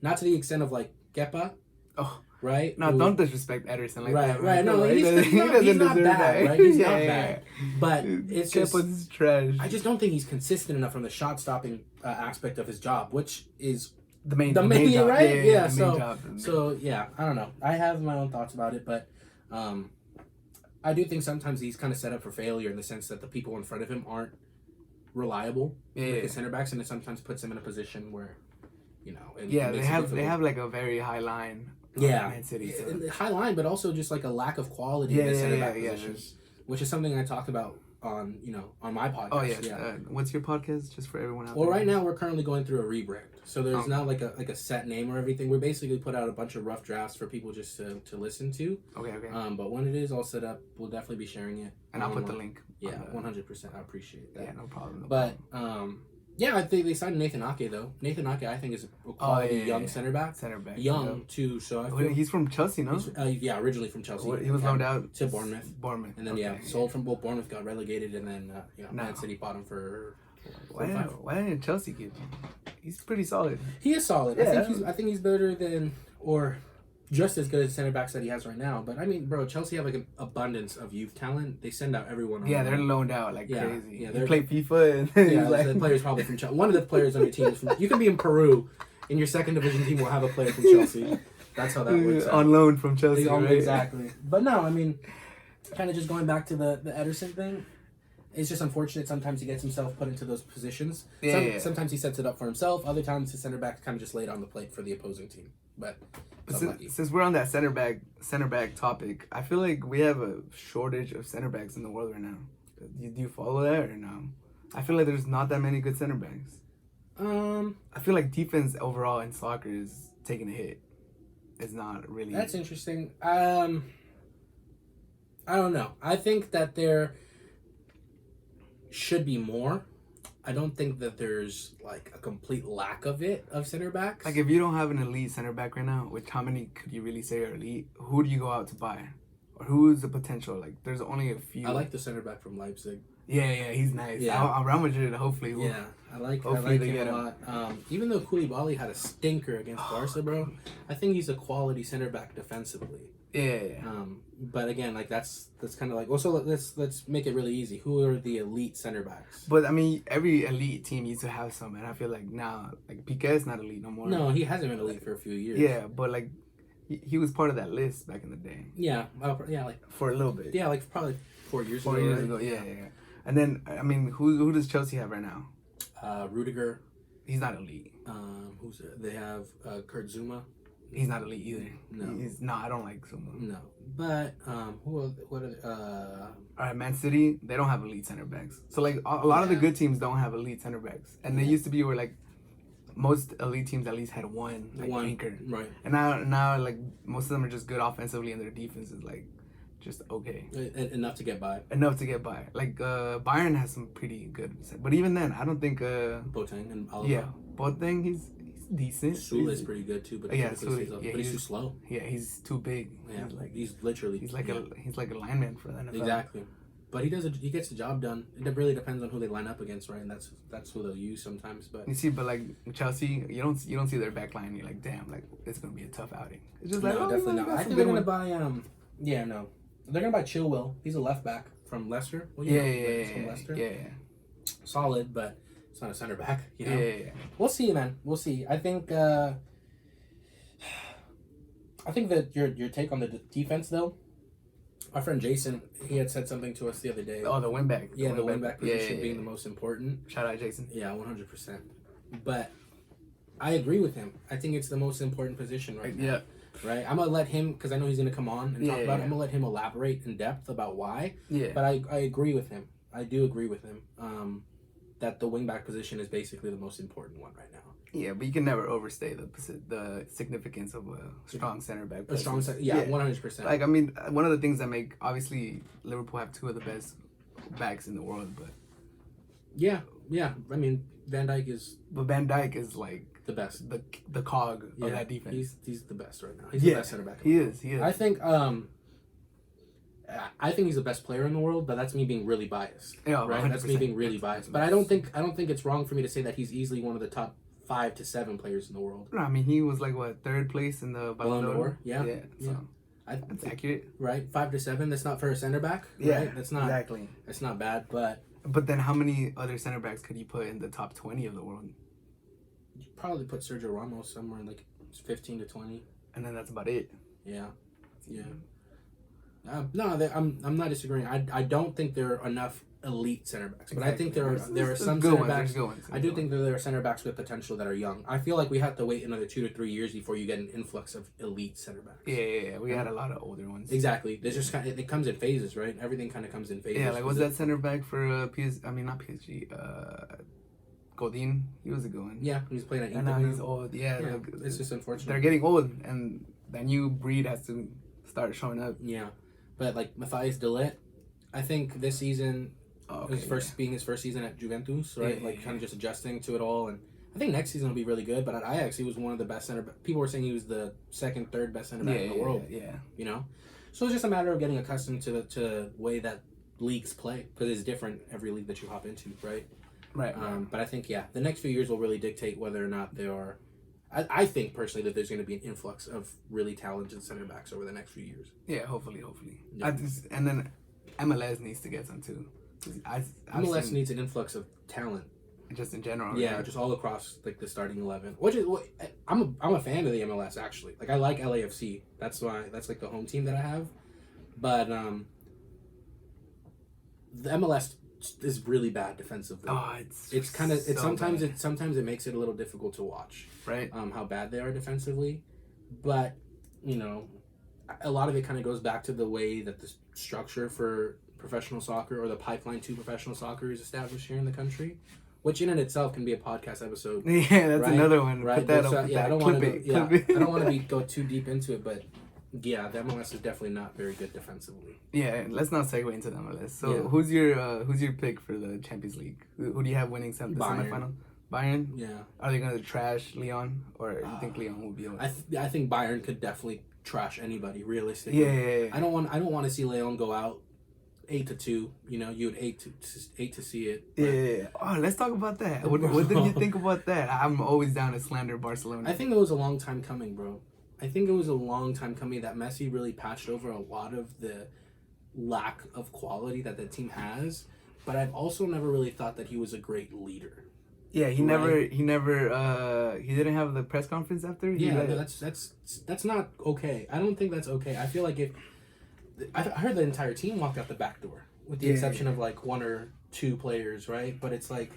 Not to the extent of like Kepa. Oh. Right? No, don't disrespect Ederson like that. Right. No, he's not bad, right? He's not bad. But it's just trash. I just don't think he's consistent enough from the shot stopping aspect of his job, which is the main job, right? Yeah. So yeah, I don't know. I have my own thoughts about it, but I do think sometimes he's kind of set up for failure in the sense that the people in front of him aren't reliable, like the center backs, and it sometimes puts him in a position where, they have like a very high line. Man City, so. High line, but also just like a lack of quality in the center back position, which is something I talked about on my podcast. Oh yeah. What's your podcast, just for everyone out there? Well, right now we're currently going through a rebrand, so there's not like a set name or everything. We basically put out a bunch of rough drafts for people just to listen to. Okay. But when it is all set up, we'll definitely be sharing it. And I'll put the link. Yeah, 100%. I appreciate that. Yeah, no problem. But yeah, I think they signed Nathan Ake though. Nathan Ake, I think, is a quality young center back. Young too, so I feel he's from Chelsea, no? Originally from Chelsea. He was loaned out to Bournemouth. And then sold from Bournemouth, got relegated, and then Man City bought him for. Why didn't Chelsea keep him? He's pretty solid. He is solid. Yeah. I think he's better than or just as good as center backs that he has right now. But I mean, bro, Chelsea have like an abundance of youth talent. They send out everyone. They're loaned out like crazy. Yeah, they play FIFA. And the players probably from Chelsea. One of the players on your team is from. You can be in Peru, and your second division team will have a player from Chelsea. That's how that works. On loan from Chelsea, right? Exactly. But no, I mean, kind of just going back to the Ederson thing. It's just unfortunate sometimes he gets himself put into those positions. Sometimes he sets it up for himself. Other times his center back kind of just laid on the plate for the opposing team. But since we're on that center back topic, I feel like we have a shortage of center backs in the world right now. Do you follow that or no? I feel like there's not that many good center backs. I feel like defense overall in soccer is taking a hit. It's not really. That's interesting. I don't know. I think that there should be more. I don't think that there's like a complete lack of center backs. Like if you don't have an elite center back right now, which how many could you really say are elite? Who do you go out to buy? Or who's the potential? Like there's only a few. I like the center back from Leipzig. Yeah, he's nice. Yeah, Real Madrid, hopefully. Yeah, I like him a lot. Even though Koulibaly had a stinker against Barca, bro, I think he's a quality center back defensively. Yeah. But again, like that's kind of like. Also, let's make it really easy. Who are the elite center backs? But I mean, every elite team used to have some, and I feel like now, like Piqué's not elite no more. No, he hasn't been elite for a few years. Yeah, but like he was part of that list back in the day. Yeah, like for a little bit. Yeah, like probably 4 years ago. 4 years ago, yeah. And then I mean, who does Chelsea have right now? Rudiger. He's not elite. Who's there? They have Kurt Zuma. He's not elite either. No, I don't like Zuma. No, but what are all right, Man City, they don't have elite center backs. So like a lot of the good teams don't have elite center backs, and they used to be where like most elite teams at least had one anchor, right? And now like most of them are just good offensively, and their defense is like just okay, enough to get by. Like Bayern has some pretty good, but even then, I don't think Boateng and Alaba. Yeah, Boateng he's decent. Sula is pretty good too, but he's too slow. Yeah, he's too big. Yeah, he's like a lineman for the NFL. Exactly, but he gets the job done. It really depends on who they line up against, right? And that's who they'll use sometimes. But you see, like Chelsea, you don't see their back line. You're like, damn, like it's gonna be a tough outing. It's just like definitely not. I think they're gonna buy they're gonna buy Chilwell. He's a left back from Leicester. Well, from Leicester. Yeah. Solid, but it's not a center back. You know? Yeah. We'll see, man. We'll see. I think that your take on the defense, though. Our friend Jason, he had said something to us the other day. Oh, the win back. Yeah, the win back position being the most important. Shout out, Jason. Yeah, 100%. But I agree with him. I think it's the most important position right now. Yeah. Right? I'm going to let him, because I know he's going to come on and talk about it. I'm going to let him elaborate in depth about why. Yeah. But I agree with him. I do agree with him that the wingback position is basically the most important one right now. Yeah, but you can never overstay the significance of a strong center back. A strong center, 100%. Like, I mean, one of the things that make, obviously, Liverpool have two of the best backs in the world, but... Yeah. I mean, Van Dijk is... But Van Dijk is, like... The best. The cog of that defense. He's the best right now. He's the best center back. He is. I think he's the best player in the world, but that's me being really biased. Yeah, right? That's me being really biased. But I don't think it's wrong for me to say that he's easily one of the top 5 to 7 players in the world. No, I mean he was like third place in the Ballon d'Or. Yeah. So that's accurate. Right, 5 to 7. That's not for a center back. Yeah, right? That's not exactly. That's not bad, but then how many other center backs could you put in the top 20 of the world? You probably put Sergio Ramos somewhere in like 15 to 20, and then that's about it. Yeah. No, I'm not disagreeing. I don't think there are enough elite center backs, but I think there are some center backs. I do think that there are center backs with potential that are young. I feel like we have to wait another 2 to 3 years before you get an influx of elite center backs. Yeah. We had a lot of older ones. Exactly. There's just it comes in phases, right? Everything kind of comes in phases. Yeah, like was that center back for not PSG. Godin, he was a good one. Yeah, he's playing at Inter. And now he's old. Yeah, it's just unfortunate. They're getting old, and that new breed has to start showing up. Yeah, but like Matthias de Ligt, I think this season, being his first season at Juventus, right? Kind of just adjusting to it all, and I think next season will be really good. But at Ajax, he was one of the best center. People were saying he was the second, third best center back in the world. Yeah, you know, so it's just a matter of getting accustomed to the way that leagues play, because it's different every league that you hop into, right? Right. But I think, the next few years will really dictate whether or not there are... I think, personally, that there's going to be an influx of really talented center backs over the next few years. Yeah, hopefully. Yeah. And then MLS needs to get some, too. MLS needs an influx of talent. Just in general. Yeah, just all across, like, the starting 11. Which is... I'm a fan of the MLS, actually. Like, I like LAFC. That's like, the home team that I have. But, the MLS... is really bad defensively. Oh, sometimes it makes it a little difficult to watch. Right. How bad they are defensively, But, you know, a lot of it kind of goes back to the way that the structure for professional soccer or the pipeline to professional soccer is established here in the country, which in and itself can be a podcast episode. Yeah, that's another one. Right. Put that up. I don't want to go too deep into it, but yeah, the MLS is definitely not very good defensively. Yeah, let's not segue into the MLS. So who's your pick for the Champions League? Who do you have winning the semifinal? Bayern? Yeah. Are they going to trash Lyon, or you think Lyon will be able to? I think Bayern could definitely trash anybody realistically. Yeah. I don't want to see Lyon go out 8-2. You know, you would hate to see it. Yeah. Oh, let's talk about that. What did you think about that? I'm always down to slander Barcelona. I think it was a long time coming, bro. I think it was a long time coming that Messi really patched over a lot of the lack of quality that the team has. But I've also never really thought that he was a great leader. Yeah, he didn't have the press conference after. That's not okay. I don't think that's okay. I feel like I heard the entire team walked out the back door with the exception of like one or two players, right? But it's like,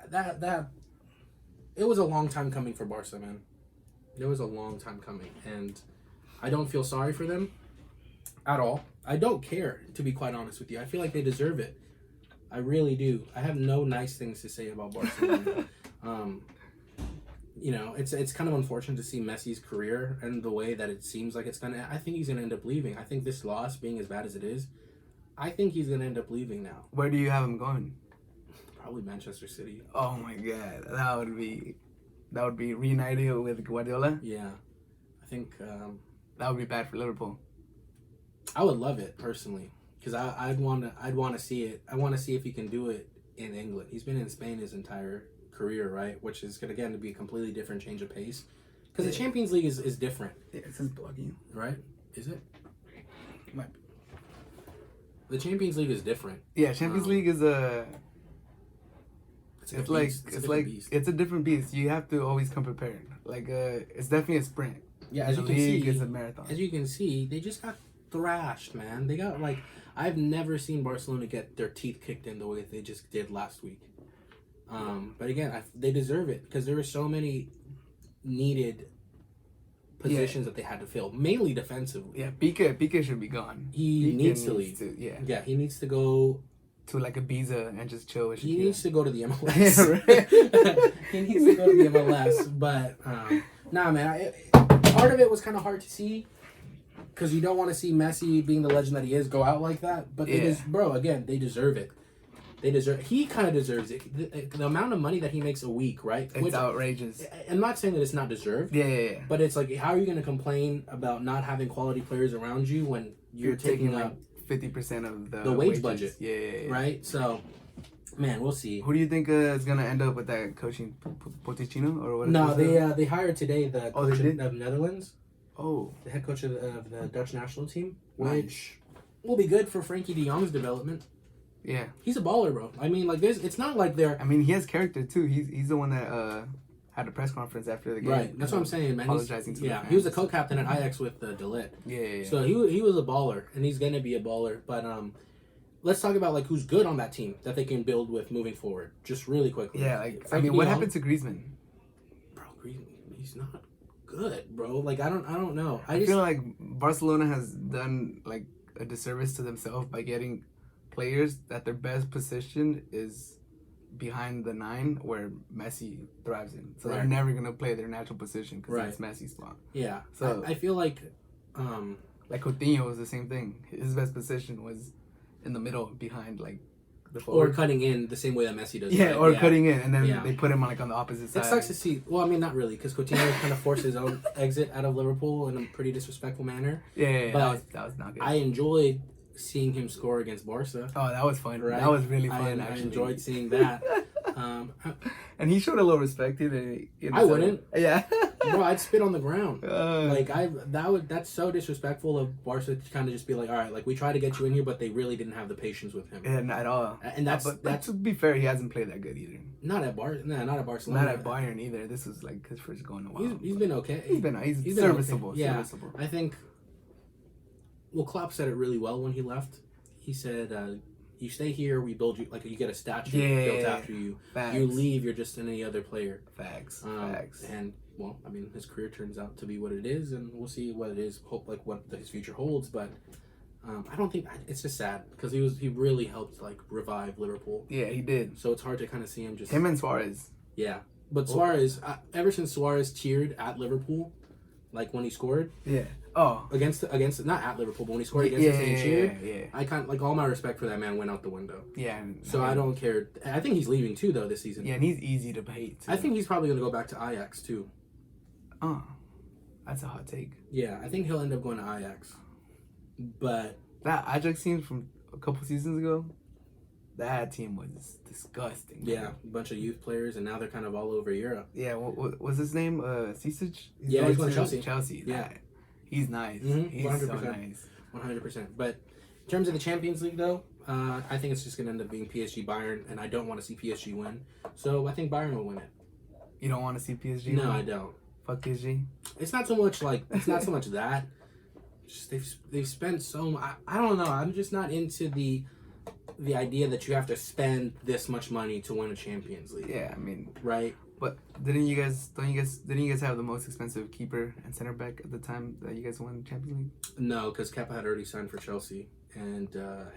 that it was a long time coming for Barca, man. It was a long time coming, and I don't feel sorry for them at all. I don't care, to be quite honest with you. I feel like they deserve it. I really do. I have no nice things to say about Barcelona. You know, it's kind of unfortunate to see Messi's career and the way that it seems like it's gonna. I think he's gonna end up leaving. I think this loss, being as bad as it is, I think he's gonna end up leaving now. Where do you have him going? Probably Manchester City. Oh my God, that would be reunited with Guardiola. Yeah, I think that would be bad for Liverpool. I would love it personally. Because I'd want to see it. I want to see if he can do it in England. He's been in Spain his entire career, right? Which is going to be a completely different change of pace. Because the Champions League is different. Yeah, this is blocking. Right? Is it? Might be. The Champions League is different. Yeah, Champions League is it's a different beast. You have to always come prepared. Like it's definitely a sprint. Yeah, as you can see, it's a marathon. As you can see, they just got thrashed, man. They got I've never seen Barcelona get their teeth kicked in the way they just did last week. But again, they deserve it because there were so many needed positions that they had to fill, mainly defensively. Yeah, Piqué should be gone. He needs to leave. He needs to go to like Ibiza and just chill with Shakira. He needs to go to the MLS. He needs to go to the MLS. But nah, man. Part of it was kind of hard to see. Because you don't want to see Messi, being the legend that he is, go out like that. But again, they deserve it. He kind of deserves it. The amount of money that he makes a week, right? It's outrageous. I'm not saying that it's not deserved. Yeah. But it's like, how are you going to complain about not having quality players around you when you're taking up 50% of the wage budget? Yeah. Right? So, man, we'll see. Who do you think is going to end up with that coaching? Pochettino or what? No, they hired today the coach of Netherlands. Oh, the head coach of the Dutch national team, which will be good for Frankie de Jong's development. Yeah, he's a baller, bro. I mean, like this, it's not like they're. I mean, he has character too. He's the one that had a press conference after the game. Right, that's what I'm saying, man. Apologizing to the fans. He was a co-captain at Ajax with De Ligt. Yeah. So he was a baller, and he's gonna be a baller. But let's talk about like who's good on that team that they can build with moving forward, just really quickly. Yeah, what happened to Griezmann? Bro, Griezmann, he's not good, bro. Like I don't know. I feel like Barcelona has done like a disservice to themselves by getting players that their best position is behind the 9 where Messi thrives in. So they're never gonna play their natural position because that's Messi's spot. Yeah. So I feel like Coutinho was the same thing. His best position was in the middle behind like the forward. Or cutting in the same way that Messi does. Yeah, right? Or cutting in, and then they put him on the opposite side. It sucks to see. Well, I mean, not really, because Coutinho kind of forced his own exit out of Liverpool in a pretty disrespectful manner. Yeah, but that was not good. I enjoyed seeing him score against Barca. Oh, that was fun. Right? That was really fun, actually. I enjoyed seeing that. And he showed a little respect. I wouldn't. Yeah. Bro, I'd spit on the ground. That's so disrespectful of Barca to kind of just be like, all right, like we tried to get you in here, but they really didn't have the patience with him. Yeah, not at all. And that's to be fair, he hasn't played that good either. Not at Barcelona. Not at Bayern either. This was like his first go in a while. He's been okay. He's serviceable. Okay. Yeah, serviceable. I think. Well, Klopp said it really well when he left. He said, "You stay here, we build you like you get a statue built after you. Facts. You leave, you're just any other player." Facts. And well, I mean, his career turns out to be what it is, and we'll see what it is. Hope like what his future holds, but I don't think it's just sad because he really helped like revive Liverpool. Yeah, he did. So it's hard to kind of see him just him and Suarez. Yeah, but Suarez, ever since Suarez cheered at Liverpool, like when he scored. Yeah. Oh. Against not at Liverpool, but when he scored against us and he cheered. Yeah. I kind of like all my respect for that man went out the window. Yeah. So I don't care. I think he's leaving too though this season. Yeah, and he's easy to hate too. I think he's probably gonna go back to Ajax too. Oh, that's a hot take. Yeah, I think he'll end up going to Ajax. But that Ajax team from a couple seasons ago, that team was disgusting. Yeah, man. A bunch of youth players, and now they're kind of all over Europe. Yeah, what was his name? Cicic? Yeah, he's going to Chelsea. Chelsea. Yeah, he's nice. Mm-hmm. He's 100%. so nice. 100%. But in terms of the Champions League, though, I think it's just going to end up being PSG Bayern, and I don't want to see PSG win. So I think Bayern will win it. You don't want to see PSG win? No, I don't. Fuck PSG? It's not so much that. Just they've spent so much. I don't know. I'm just not into the idea that you have to spend this much money to win a Champions League. Yeah, I mean, right. But didn't you guys have the most expensive keeper and center back at the time that you guys won the Champions League? No, because Kepa had already signed for Chelsea, and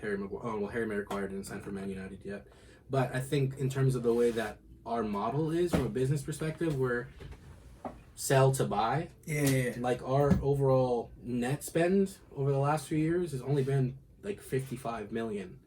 Harry Maguire didn't sign for Man United yet. But I think in terms of the way that our model is from a business perspective, we're sell to buy. Yeah. Like our overall net spend over the last few years has only been like 55 million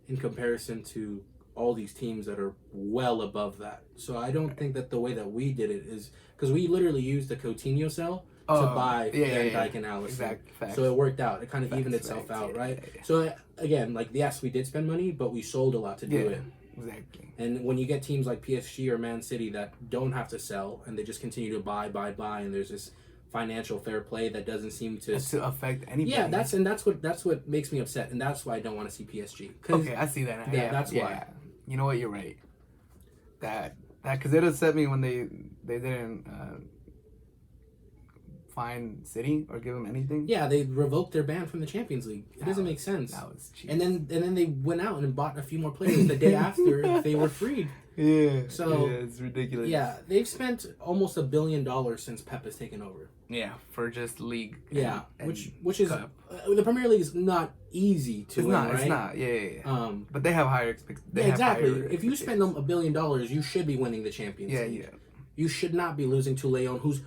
in comparison to all these teams that are well above that. So I don't think that the way that we did it is because we literally used the Coutinho sell to buy Van Dijk and Alisson. Exactly. So it worked out. It kind of evened itself out, right? Yeah. So again, like yes, we did spend money, but we sold a lot to do it. Exactly. And when you get teams like PSG or Man City that don't have to sell and they just continue to buy, and there's this financial fair play that doesn't seem to affect anybody. Yeah, that's what makes me upset, and that's why I don't want to see PSG. Okay, I see that. Yeah, that's why. You know what? You're right. That because it upset me when they didn't fine City or give them anything. Yeah, they revoked their ban from the Champions League. It doesn't make sense. That was cheap. And then they went out and bought a few more players the day after they were freed. Yeah. So it's ridiculous. Yeah, they've spent almost $1 billion since Pep has taken over. Yeah, for just league. And which is the Premier League is not easy to win, right? It's not. Yeah. But they have higher expectations. Exactly. If you spend them $1 billion, you should be winning the Champions League. Yeah. You should not be losing to Leon, whose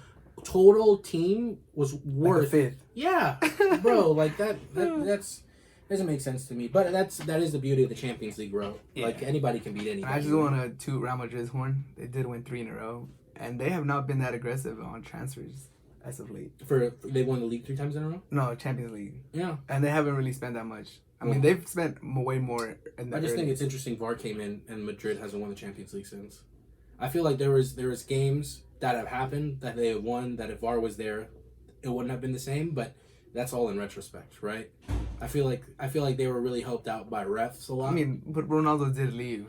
total team was worth like 5th. Yeah, bro. Like that's doesn't make sense to me. But that is the beauty of the Champions League, bro. Yeah. Like anybody can beat anybody. I just want to toot Real Madrid's horn. They did win 3 in a row, and they have not been that aggressive on transfers as of late. They won the league 3 times in a row. No, Champions League. Yeah, and they haven't really spent that much. I mean, they've spent way more. I just think it's interesting. VAR came in, and Madrid hasn't won the Champions League since. I feel like there was games that have happened that they have won that if VAR was there, it wouldn't have been the same. But that's all in retrospect, right? I feel like they were really helped out by refs a lot. I mean, but Ronaldo did leave,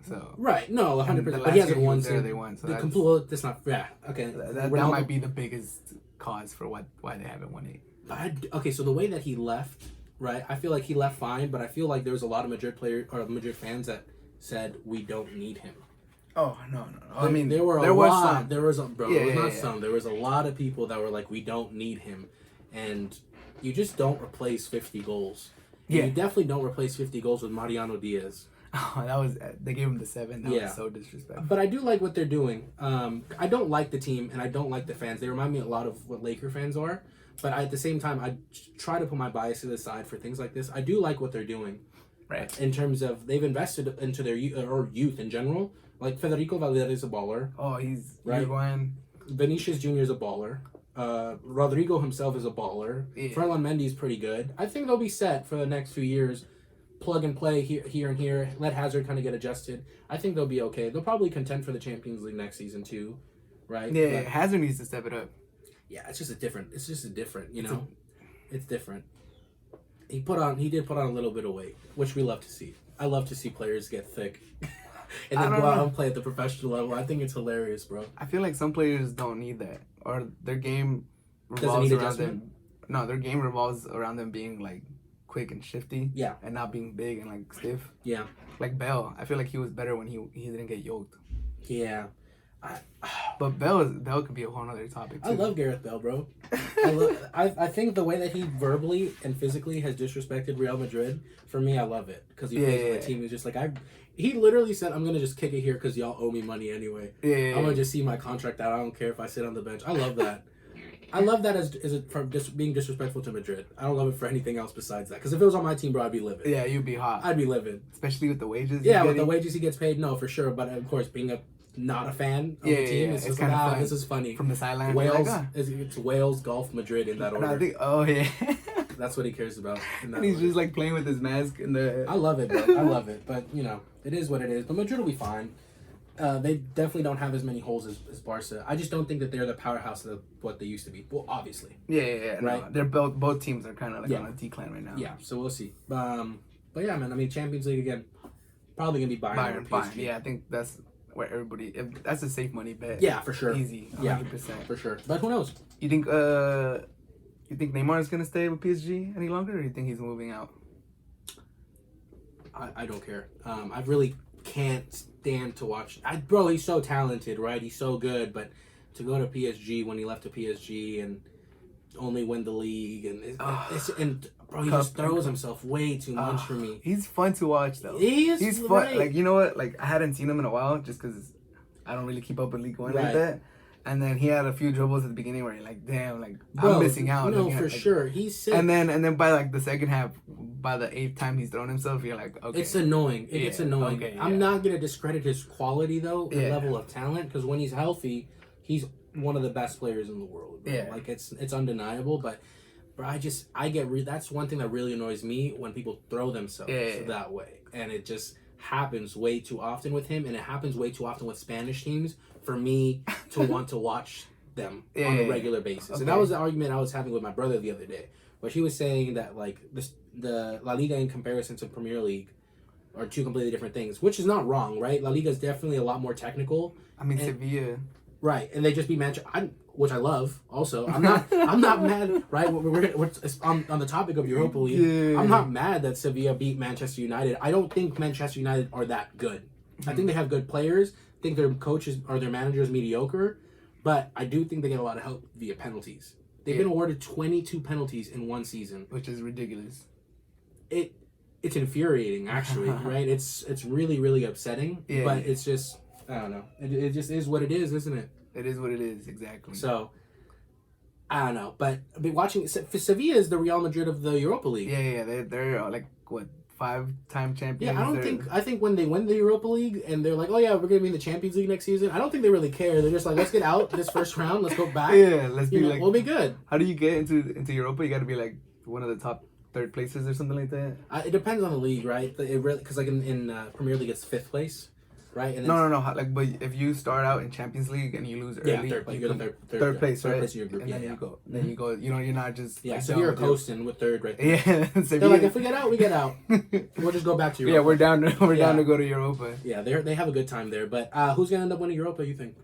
so right. No, 100%. But he hasn't won since they won. So that's not. Yeah. Okay. That might be the biggest cause for why they haven't won it. Okay, so the way that he left, right? I feel like he left fine, but I feel like there was a lot of Madrid Madrid fans that said we don't need him. Oh no! I mean, there was a lot of people that were like, we don't need him, and you just don't replace 50 goals. Yeah, you definitely don't replace 50 goals with Mariano Diaz. Oh, they gave him the 7. That was so disrespectful. But I do like what they're doing. I don't like the team, and I don't like the fans. They remind me a lot of what Laker fans are. But at the same time, I try to put my bias to the side for things like this. I do like what they're doing. Right. In terms of they've invested into their youth in general. Like Federico Valverde is a baller. Oh, he's right. Uruguayan. Vinicius Jr. is a baller. Rodrigo himself is a baller. Yeah. Ferland Mendy's pretty good. I think they'll be set for the next few years. Plug and play here and here. Let Hazard kind of get adjusted. I think they'll be okay. They'll probably contend for the Champions League next season too, right? Yeah, but Hazard needs to step it up. Yeah, it's just a different. You know, it's different. He did put on a little bit of weight, which we love to see. I love to see players get thick. And then go out and play at the professional level. I think it's hilarious, bro. I feel like some players don't need that, or their game revolves around them. No, their game revolves around them being like quick and shifty. Yeah. And not being big and like stiff. Yeah. Like Bale, I feel like he was better when he didn't get yoked. Yeah, But Bale could be a whole other topic too. I love Gareth Bale, bro. I think the way that he verbally and physically has disrespected Real Madrid, for me, I love it. Because he plays on a team who's just like, he literally said, I'm going to just kick it here because y'all owe me money anyway. I'm going to just see my contract out. I don't care if I sit on the bench. I love that. I love that as from being disrespectful to Madrid. I don't love it for anything else besides that. Because if it was on my team, bro, I'd be livid. Yeah, you'd be hot. I'd be livid. Especially with the wages. Yeah, with the wages he gets paid, no, for sure. But of course, being not a fan of the team, it's just like, this is funny. From the sideline. Wales, it's Wales, Golf, Madrid in that order. I think, That's what he cares about. And he's just like playing with his mask in the. I love it, bro. I love it. But, it is what it is. But Madrid will be fine. They definitely don't have as many holes as Barca. I just don't think that they're the powerhouse of what they used to be. Well, obviously. Yeah. Right. No, they're both teams are kind of like on a decline right now. Yeah. So we'll see. But yeah, man. I mean, Champions League again. Probably gonna be Bayern or PSG. Yeah, I think that's where everybody. That's a safe money bet. Yeah, for sure. Easy. 100%. Yeah, for sure. But who knows? You think Neymar is gonna stay with PSG any longer, or you think he's moving out? I don't care. I really can't stand to watch. Bro, he's so talented, right? He's so good, but to go to PSG when he left to PSG and only win the league and bro, he just throws himself way too much for me. He's fun to watch though. He's fun. Right. Like, you know what? Like, I hadn't seen him in a while just because I don't really keep up with League One like that. And then he had a few dribbles at the beginning where you're like, damn, like, bro, I'm missing out. No, for sure. He's sick. And then by like the second half, by the 8th time he's thrown himself, you're like, okay. It's annoying. It's annoying. Okay, I'm not going to discredit his quality, though, and level of talent, because when he's healthy, he's one of the best players in the world. Bro. Yeah. Like, it's undeniable, but bro, that's one thing that really annoys me when people throw themselves that way. And it just happens way too often with him, and it happens way too often with Spanish teams for me to want to watch them on a regular basis. Okay. And that was the argument I was having with my brother the other day, where he was saying that like the La Liga in comparison to Premier League are two completely different things, which is not wrong, right? La Liga is definitely a lot more technical. I mean, Sevilla. Right, and they just beat Manchester, which I love. Also, I'm not mad. Right, we're on the topic of Europa League. Yeah. I'm not mad that Sevilla beat Manchester United. I don't think Manchester United are that good. I think they have good players. I think their coaches or their managers mediocre, but I do think they get a lot of help via penalties. They've been awarded 22 penalties in one season, which is ridiculous. It's infuriating, actually. Right? It's really, really upsetting. Yeah. But it's just, I don't know. It just is what it is, isn't it? It is what it is, exactly. So, I don't know. But watching Sevilla is the Real Madrid of the Europa League. Yeah. They're like what, 5-time champions? Yeah, I think when they win the Europa League and they're like, oh yeah, we're gonna be in the Champions League next season, I don't think they really care. They're just like, let's get out this first round, let's go back. Yeah, let's be like, we'll be good. How do you get into Europa? You got to be like one of the top 3rd places or something like that. It depends on the league, right? It really, because like in Premier League it's 5th place. Right? And no. Like, but if you start out in Champions League and you lose early, third place, right? Third place in your group. And then you go. Then you go. You know, you're not just. Yeah, so you're coasting with 3rd right there. Yeah. They're like, if we get out, we get out. We'll just go back to Europa. Yeah, we're down to go to Europa. Yeah, they have a good time there. But who's gonna end up winning Europa? You think?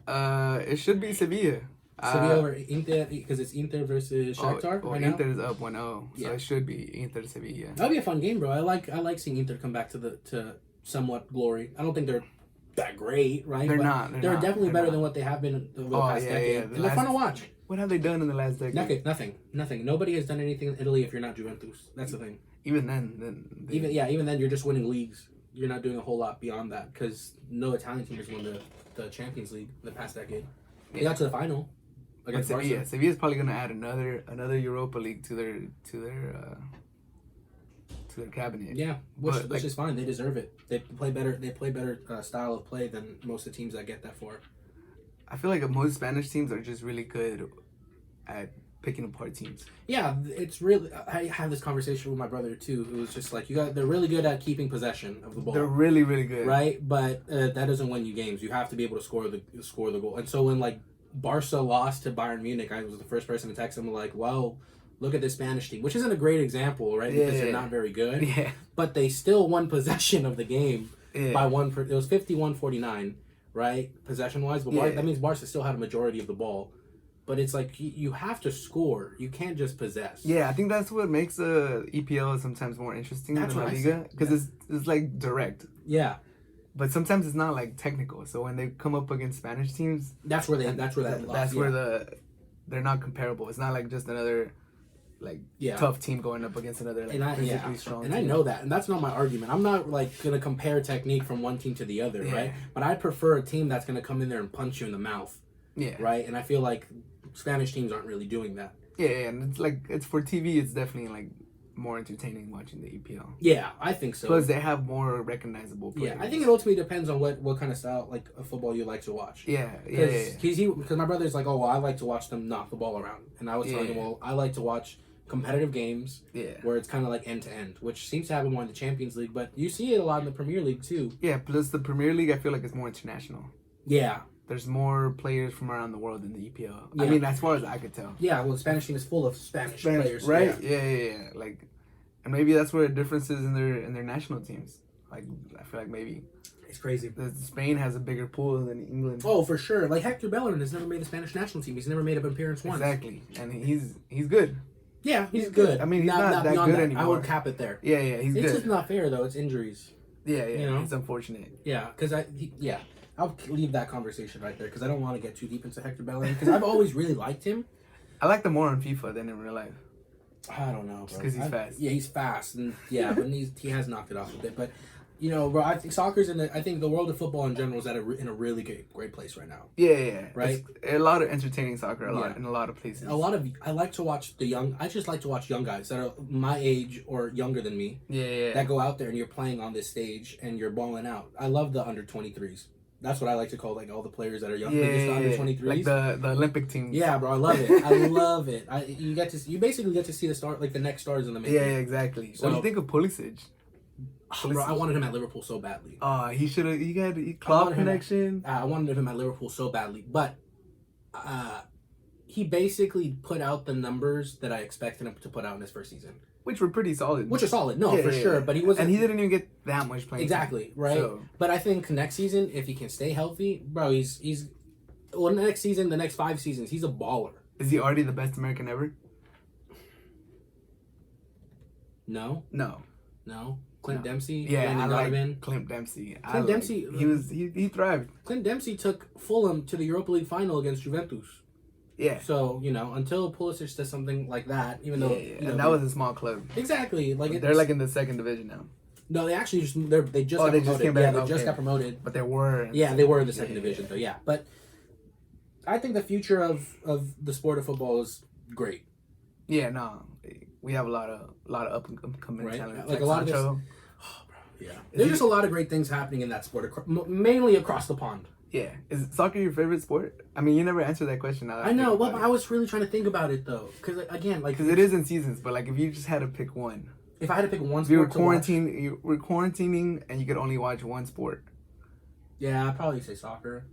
It should be Sevilla. Sevilla or Inter, because it's Inter versus Shakhtar right now. Inter is up 1-0, so it should be Inter Sevilla. That'll be a fun game, bro. I like seeing Inter come back to somewhat glory. I don't think they're that great, right? They're not. They're definitely better than what they have been over the past decade. And they're fun to watch. What have they done in the last decade? Nothing. Nobody has done anything in Italy if you're not Juventus. That's the thing. Even then. Even then, you're just winning leagues. You're not doing a whole lot beyond that because no Italian team has won the Champions League in the past decade. They got to the final against Barcelona. Sevilla's probably going to add another Europa League to their cabinet. Yeah, which is fine. They deserve it. They play better. They play better style of play than most of the teams that get that far. I feel like most Spanish teams are just really good at picking apart teams. Yeah, it's really. I had this conversation with my brother too, who was just like, they're really good at keeping possession of the ball. They're really, really good, right? But that doesn't win you games. You have to be able to score the goal. And so when like Barca lost to Bayern Munich, I was the first person to text them like, well, look at this Spanish team, which isn't a great example, right? Because they're not very good. Yeah. But they still won possession of the game by one. It was 51-49, right? Possession-wise. But that means Barca still had a majority of the ball. But it's like you have to score. You can't just possess. Yeah, I think that's what makes EPL sometimes more interesting than La Liga. Because it's like direct. Yeah. but sometimes it's not like technical. So when they come up against Spanish teams, that's where they're not comparable. It's not like just another tough team going up against another physically strong team. I know that, and that's not my argument. I'm not gonna compare technique from one team to the other, right? But I prefer a team that's gonna come in there and punch you in the mouth, right? And I feel like Spanish teams aren't really doing that. Yeah, and it's for TV. It's definitely more entertaining watching the EPL. Yeah, I think so. Plus, they have more recognizable players. Yeah, I think it ultimately depends on what kind of style of football you like to watch. Because my brother's like, oh, well, I like to watch them knock the ball around, and I was telling him, well, I like to watch competitive games where it's kind of like end to end, which seems to happen more in the Champions League, but you see it a lot in the Premier League too. Yeah, plus the Premier League, I feel like it's more international. Yeah. There's more players from around the world in the EPL. Yeah. I mean, as far as I could tell. Yeah, well, the Spanish team is full of Spanish players. Right? Yeah. And maybe that's where the difference is in their national teams. I feel like maybe it's crazy. Spain has a bigger pool than England. Oh, for sure. Like Hector Bellerin has never made the Spanish national team. He's never made an appearance once. Exactly, and he's good. Yeah, he's good. I mean, he's not that good anymore. I would cap it there. Yeah, he's good. It's just not fair though. It's injuries. Yeah. It's unfortunate. Yeah, because I'll leave that conversation right there because I don't want to get too deep into Hector Bellerin because I've always really liked him. I like him more on FIFA than in real life. I don't know, bro. Because he's fast. Yeah, he's fast, and but he has knocked it off a bit. But bro, I think soccer's I think the world of football in general is in a really great place right now. Yeah. Right. It's a lot of entertaining soccer, in a lot of places. I like to watch I just like to watch young guys that are my age or younger than me. Yeah. That go out there and you're playing on this stage and you're balling out. I love the under 23s. That's what I like to call all the players that are young. Under 23s. Like the Olympic team. Yeah, bro, I love it. I love it. You basically get to see the next stars in the making. Yeah, exactly. So, what do you think of Pulisic? Bro, I wanted him at Liverpool so badly. He should have. He got a club connection. I wanted him at Liverpool so badly, but he basically put out the numbers that I expected him to put out in his first season. Which were pretty solid. Which are solid, for sure. But he wasn't. And he didn't even get that much playing. Exactly, right? So. But I think next season, if he can stay healthy, bro, next season, the next 5 seasons, he's a baller. Is he already the best American ever? No. Clint Dempsey. Yeah, I like Clint Dempsey. Dempsey. He thrived. Clint Dempsey took Fulham to the Europa League final against Juventus. Yeah. So, until Pulisic does something like that, even though... and that was a small club. Exactly. They're in the second division now. No, they actually just got promoted. They just got promoted. But they were... they were in the second division, though, yeah. But I think the future of the sport of football is great. Yeah, no. We have a lot of up-and-coming talent. Like a lot of this... Oh, bro, yeah. There's just a lot of great things happening in that sport, mainly across the pond. Yeah. Is soccer your favorite sport? I mean, you never answered that question. I know. Well, I was really trying to think about it, though. Because, again, because it is in seasons, but, if you just had to pick one. If I had to pick one sport you were quarantining, and you could only watch one sport. Yeah, I'd probably say soccer.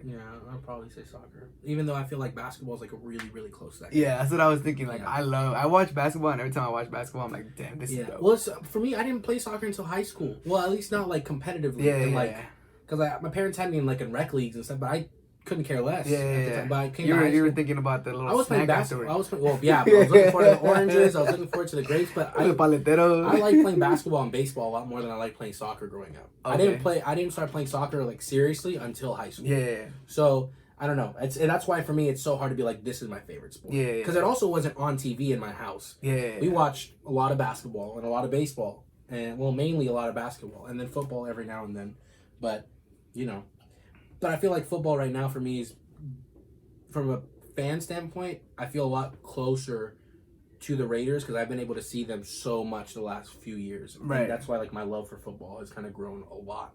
Yeah, I'd probably say soccer. Even though I feel like basketball is, really, really close second. Yeah, that's what I was thinking. I watch basketball, and every time I watch basketball, I'm like, damn, this is dope. Well, for me, I didn't play soccer until high school. Well, at least not, competitively. Yeah. Because my parents had me in rec leagues and stuff, but I couldn't care less. Yeah. But you were thinking about the little. I was playing basketball. I was looking forward to the oranges. I was looking forward to the grapes. But I like playing basketball and baseball a lot more than I like playing soccer growing up. Okay. I didn't start playing soccer seriously until high school. Yeah. So I don't know. And that's why for me it's so hard to be this is my favorite sport. Yeah. Because it also wasn't on TV in my house. Yeah. We watched a lot of basketball and a lot of baseball, and mainly a lot of basketball, and then football every now and then, but. But I feel like football right now for me is, from a fan standpoint, I feel a lot closer to the Raiders because I've been able to see them so much the last few years. Right. And that's why my love for football has kind of grown a lot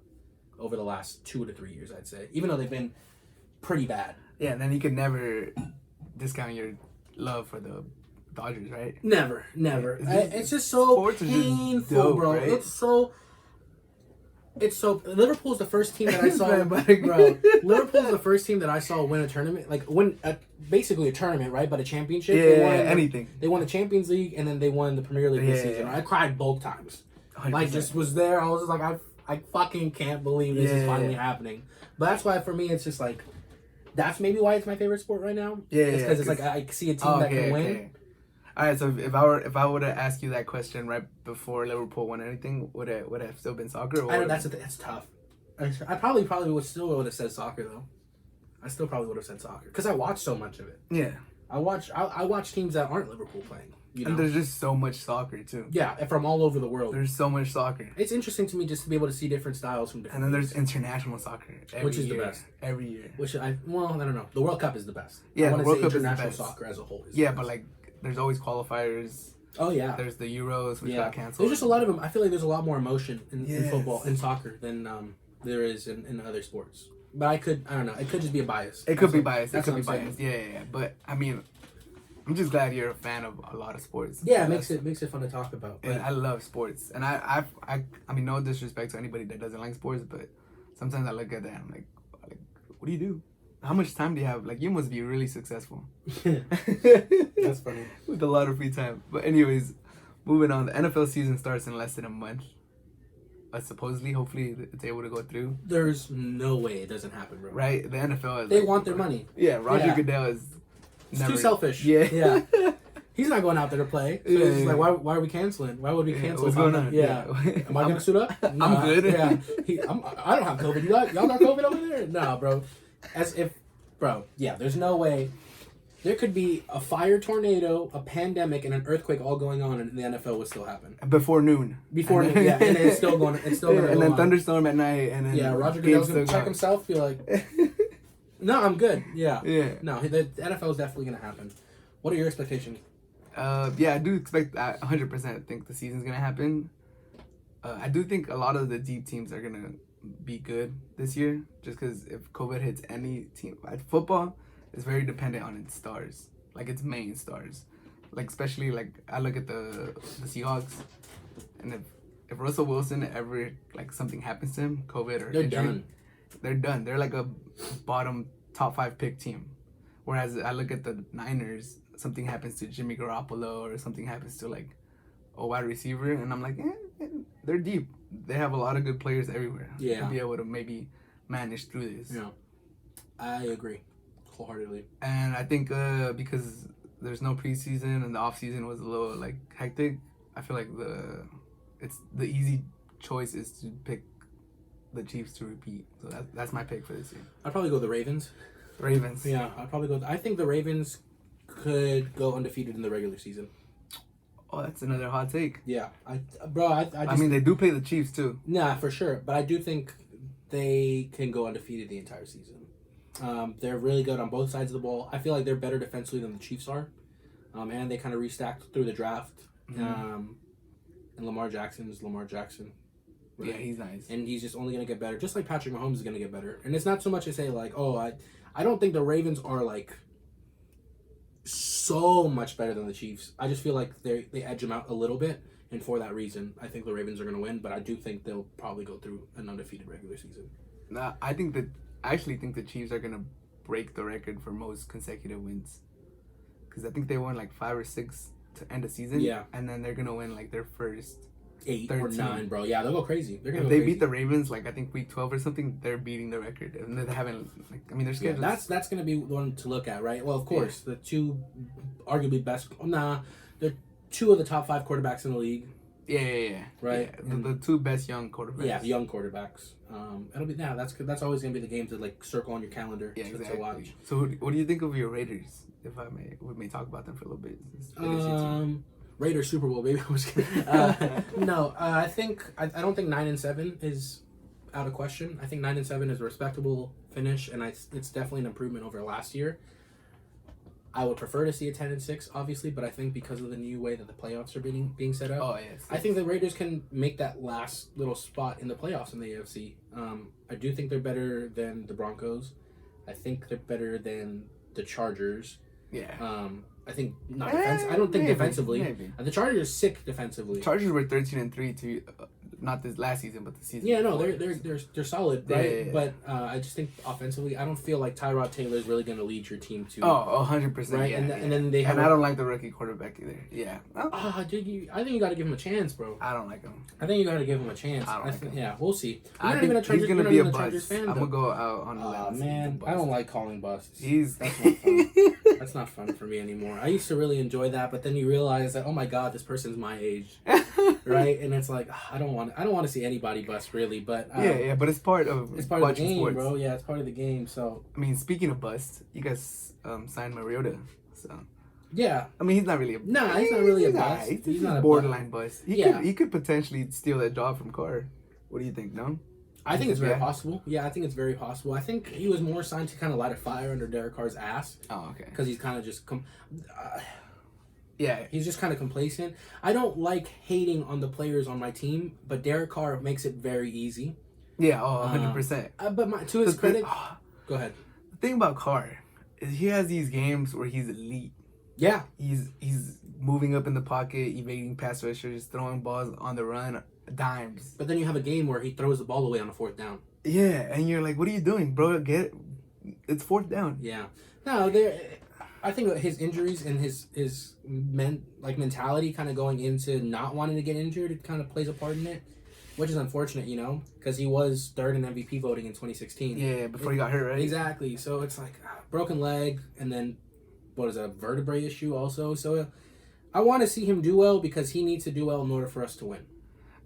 over the last 2 to 3 years, I'd say. Even though they've been pretty bad. Yeah, and then you could never discount your love for the Dodgers, right? Never. It's just so painful, dope, bro. Right? Liverpool's the first team that I saw, bro. Liverpool's the first team that I saw win a tournament, basically a tournament, right? But a championship. Anything. They won the Champions League and then they won the Premier League this season. I cried both times. 100%. Just was there. I was just I fucking can't believe this is finally happening. But that's why for me it's just that's maybe why it's my favorite sport right now. Yeah, it's because I see a team that can win. Okay. All right, so if I were to ask you that question right before Liverpool won anything, would it have still been soccer? Or I know that's tough. I probably would have said soccer though. I still probably would have said soccer because I watch so much of it. Yeah. I watch teams that aren't Liverpool playing. You know? And there's just so much soccer too. Yeah, from all over the world. There's so much soccer. It's interesting to me just to be able to see different styles from different. And then leagues. there's international soccer, which is the best every year. I don't know. The World Cup is the best. Yeah, I the World Cup international is the best. soccer as a whole. Yeah, but like there's always qualifiers. Oh yeah. There's the Euros which got canceled. There's just a lot of them. I feel like there's a lot more emotion in football, in soccer than there is in other sports. But I don't know. It could just be a bias. It could be biased. That's It could be what I'm biased. Yeah. But I mean, I'm just glad you're a fan of a lot of sports. Yeah, it makes it fun to talk about. And I love sports, and I mean, no disrespect to anybody that doesn't like sports, but sometimes I look at that and I'm like, what do you do? How much time do you have? Like, you must be really successful. That's funny. With a lot of free time. But anyways, moving on. The NFL season starts in less than a month. Supposedly, hopefully, it's able to go through. There's no way it doesn't happen, bro. Right? The NFL is. They want their money. Yeah, Roger Goodell is. It's too selfish. Yeah. He's not going out there to play. So it's like, why are we canceling? Why would we cancel? What's going on? Yeah. Am I going to suit up? Nah. I'm good. Yeah. I don't have COVID. Y'all got COVID over there? Nah, bro. There's no way. There could be a fire tornado, a pandemic, and an earthquake all going on, and the NFL would still happen. Before noon. And then it's still going. It's still going. And then thunderstorm at night, and then Roger Goodell's gonna check himself. Be like, no, I'm good. Yeah. No, the NFL is definitely gonna happen. What are your expectations? I do expect. 100% think the season's gonna happen. I do think a lot of the deep teams are gonna be good this year, just because if COVID hits any team, football is very dependent on its stars, like its main stars, like especially like I look at the Seahawks, and if Russell Wilson ever like something happens to him, COVID or injury, they're done. They're like a bottom top 5 pick team. Whereas I look at the Niners, something happens to Jimmy Garoppolo or something happens to like a wide receiver, and I'm like, they're deep. They have a lot of good players everywhere. Yeah, to be able to maybe manage through this. Yeah, I agree wholeheartedly. And I think because there's no preseason and the off season was a little like hectic, I feel like the easy choice is to pick the Chiefs to repeat. So that's my pick for this year. I'd probably go the Ravens. Yeah, I'd probably go. I think the Ravens could go undefeated in the regular season. Oh, that's another hot take. Yeah, I mean, they do play the Chiefs too. Nah, for sure. But I do think they can go undefeated the entire season. They're really good on both sides of the ball. I feel like they're better defensively than the Chiefs are. And they kind of restacked through the draft. And Lamar Jackson is Lamar Jackson. Right? Yeah, he's nice. And he's just only going to get better. Just like Patrick Mahomes is going to get better. And it's not so much to say like, I don't think the Ravens are like so much better than the Chiefs. I just feel like they edge them out a little bit. And for that reason, I think the Ravens are going to win. But I do think they'll probably go through an undefeated regular season. Nah, I actually think the Chiefs are going to break the record for most consecutive wins. Because I think they won like 5 or 6 to end the season. Yeah. And then they're going to win like their first 8 13. or 9, bro. Yeah, they'll go crazy. They're gonna if go they crazy. beat the Ravens, like I think week 12 or something, they're beating the record. And they haven't, like, I mean, their schedule. Yeah, that's going to be the one to look at, right? Well, of course, the two arguably best. They're 2 of the top 5 quarterbacks in the league. Yeah. Right. Yeah, the 2 best young quarterbacks. Yeah, young quarterbacks. It'll be that's always gonna be the game to like circle on your calendar. Yeah, exactly. To watch. So, what do you think of your Raiders? If we may talk about them for a little bit. Raiders Super Bowl, baby. No, I don't think 9-7 is out of question. I think 9-7 is a respectable finish, and it's definitely an improvement over last year. I would prefer to see a 10-6, obviously, but I think because of the new way that the playoffs are being set up, I think the Raiders can make that last little spot in the playoffs in the AFC. I do think they're better than the Broncos. I think they're better than the Chargers. Yeah. I think not defense. I don't think defensively. Maybe. The Chargers are sick defensively. Chargers were 13-3 to not this last season, but the season. Yeah, no, before. they're solid, right? Yeah. But I just think offensively, I don't feel like Tyrod Taylor is really going to lead your team to. 100%. Right, Yeah, and then they have. And I don't like the rookie quarterback either. Yeah. I think you got to give him a chance, bro. I don't like him. I think you got to give him a chance. I don't like him. Yeah, we'll see. I think he's gonna be a buzz. I'm gonna go out on a limb. Man, I don't like calling busts. He's. That's not fun. That's not fun for me anymore. I used to really enjoy that, but then you realize that, oh my god, this person's my age, right? And it's like, I don't want to see anybody bust, really. But but it's part of the game, sports. bro. Yeah, it's part of the game. So I mean, speaking of bust, you guys signed Mariota, so. Yeah. I mean, he's not really a... he's not really a bust. He's not a borderline bust. He could potentially steal that job from Carr. What do you think, no? I think it's very possible. Yeah, I think it's very possible. I think he was more signed to kind of light a fire under Derek Carr's ass. Oh, okay. Because he's kind of just... yeah. He's just kind of complacent. I don't like hating on the players on my team, but Derek Carr makes it very easy. Yeah, 100%. But to his credit... Go ahead. The thing about Carr is he has these games where he's elite. Yeah. He's moving up in the pocket, evading pass rushers, throwing balls on the run, dimes. But then you have a game where he throws the ball away on a 4th down. Yeah, and you're like, what are you doing, bro? It's 4th down. Yeah. No, I think his injuries and his mentality kind of going into not wanting to get injured, it kind of plays a part in it, which is unfortunate, because he was 3rd in MVP voting in 2016. Yeah, before he got hurt, right? Exactly. So it's like broken leg, and then what is it, a vertebrae issue also. So I want to see him do well because he needs to do well in order for us to win.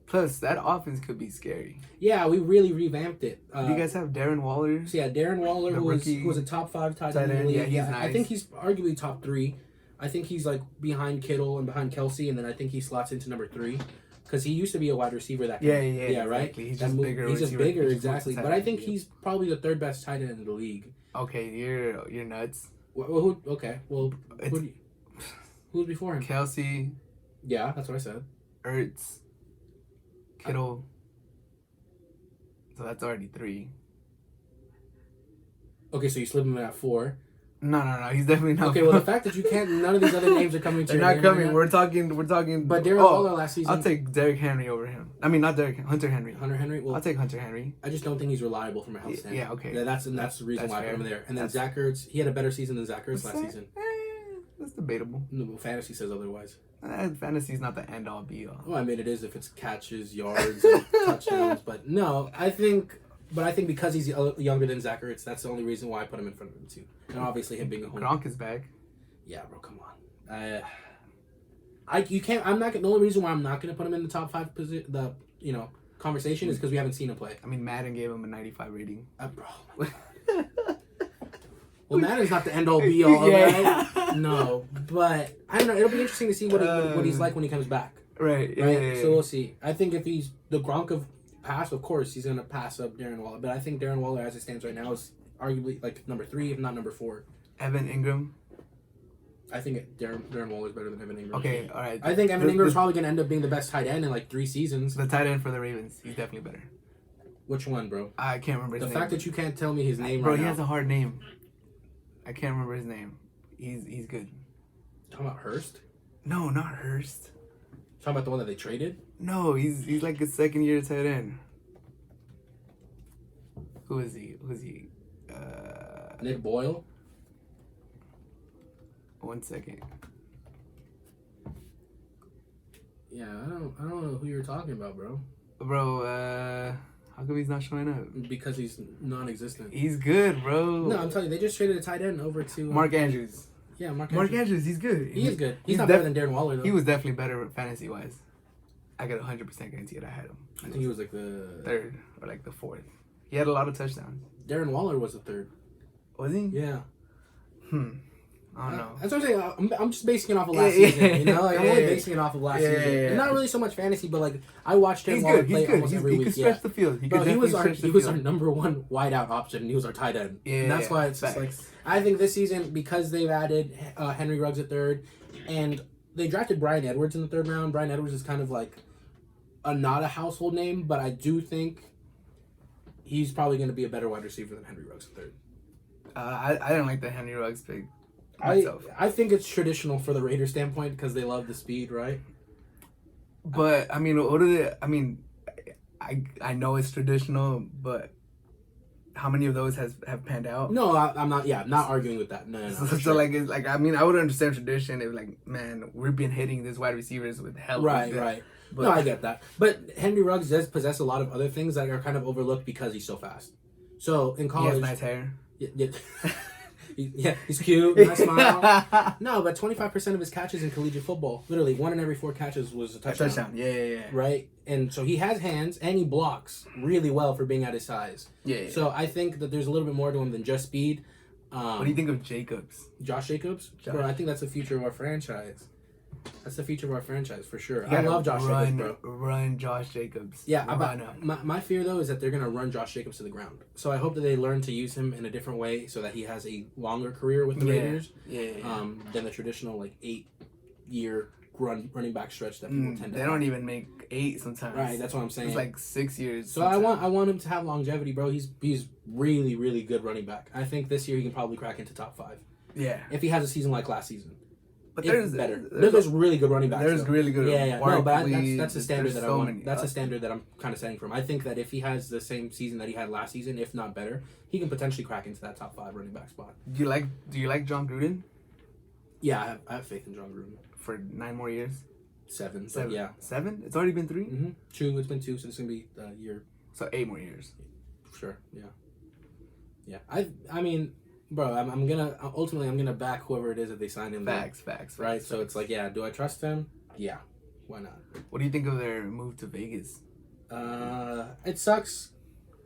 Plus, that offense could be scary. Yeah, we really revamped it. Do you guys have Darren Waller? So yeah, Darren Waller, who was a top 5 tight end in the league. Yeah, he's nice. I think he's arguably top 3. I think he's like behind Kittle and behind Kelsey, and then I think he slots into number 3. Because he used to be a wide receiver that yeah, exactly. Right? He's just bigger. He's just bigger, exactly. But I think he's probably the 3rd best tight end in the league. Okay, you're nuts. Well, who's before him? Kelsey. Yeah, that's what I said. Ertz. Kittle. So that's already 3. Okay, so you slip him at 4. No. He's definitely not. Okay, well, the fact that you can't, none of these other names are coming to They're not coming. We're talking. But Darren Waller last season. I'll take Derrick Henry over him. I mean, not Hunter Henry. Hunter Henry. Well, I'll take Hunter Henry. I just don't think he's reliable from a health standpoint. Yeah, okay. Yeah, that's the reason why I put him there. And then Zach Ertz, he had a better season than Zach Ertz last season. That's debatable. No, fantasy says otherwise. Fantasy's not the end all be all. Well, I mean, it is if it's catches, yards, and touchdowns. But no, I think because he's younger than Zach Ertz, that's the only reason why I put him in front of him too. And obviously him being a home. Gronk is back. Yeah, bro, come on. You can't. I'm not. The only reason why I'm not going to put him in the top 5 conversation is because we haven't seen him play. I mean, Madden gave him a 95 rating. Bro. Well, Madden's not the end all be all, right? No, but I don't know. It'll be interesting to see what he's like when he comes back. Right. Yeah. So we'll see. I think if he's the Gronk of pass, of course he's gonna pass up Darren Waller. But I think Darren Waller, as it stands right now, is arguably like number 3, if not number 4. Evan Ingram. I think Darren Waller is better than Evan Ingram. Okay, all right. I think Evan Ingram is probably gonna end up being the best tight end in like 3 seasons. The tight end for the Ravens, he's definitely better. Which one, bro? I can't remember his name. The fact that you can't tell me his name, bro, right he now. has a hard name. I can't remember his name. He's good. Talking about Hurst? No, not Hurst. Talking about the one that they traded? No, he's like a 2nd-year tight end. Who is he? Nick Boyle? 1 second. Yeah, I don't know who you're talking about, bro. Bro, how come he's not showing up? Because he's non-existent. He's good, bro. No, I'm telling you, they just traded a tight end over to Mark Andrews. Yeah, Mark Andrews, he's good. He is good. He's not better than Darren Waller, though. He was definitely better fantasy-wise. I got 100% guarantee that I had him. I think he was like the 3rd or like the 4th. He had a lot of touchdowns. Darren Waller was the 3rd. Was he? Yeah. I don't know. That's what I'm saying. I'm just basing it off of last season. I'm only basing it off of last season. And not really so much fantasy, but like I watched Darren Waller play almost every week. He could stretch the field. He was our number 1 wideout option. And he was our tight end. Yeah, and that's why it's just like I think this season because they've added Henry Ruggs at 3rd, and they drafted Bryan Edwards in the 3rd round. Bryan Edwards is kind of like not a household name, but I do think he's probably going to be a better wide receiver than Henry Ruggs at 3rd. I didn't like the Henry Ruggs pick. I think it's traditional for the Raiders standpoint because they love the speed, right? But I mean, what are they? I mean, I know it's traditional, but how many of those have panned out? No, I'm not. Yeah, I'm not arguing with that. No. So sure. like, it's like I mean, I would understand tradition if like, man, we've been hitting these wide receivers with hell. Right. But, no, I get that. But Henry Ruggs does possess a lot of other things that are kind of overlooked because he's so fast. So in college, he has nice hair. Yeah. He's cute, nice smile. No, but 25% of his catches in collegiate football, literally 1 in every 4 catches was a touchdown. Yeah. Right? And so he has hands and he blocks really well for being at his size. Yeah. So I think that there's a little bit more to him than just speed. What do you think of Jacobs? Josh Jacobs? Bro, I think that's the future of our franchise. That's the future of our franchise for sure. I love Josh Jacobs, bro. Run Josh Jacobs. Yeah, my fear though is that they're gonna run Josh Jacobs to the ground. So I hope that they learn to use him in a different way so that he has a longer career with the Raiders. Than the traditional 8-year running back stretch that people tend to. They don't even make 8 sometimes. Right, that's what I'm saying. It's 6 years. So sometimes. I want him to have longevity, bro. He's really really good running back. I think this year he can probably crack into top 5. Yeah. If he has a season like last season. But there's really good running backs. There's really good. Yeah. No, but that's a standard that I want. Many. That's a standard that I'm kind of setting from. I think that if he has the same season that he had last season, if not better, he can potentially crack into that top 5 running back spot. Do you like John Gruden? Yeah, I have faith in John Gruden for 9 more years. 7. Yeah. 7? It's already been 3. 2. It's been 2, so it's gonna be a year. So 8 more years. Sure. Yeah. I mean. Bro, I'm gonna back whoever it is that they signed him. Facts. Right, so it's do I trust him? Yeah, why not? What do you think of their move to Vegas? It sucks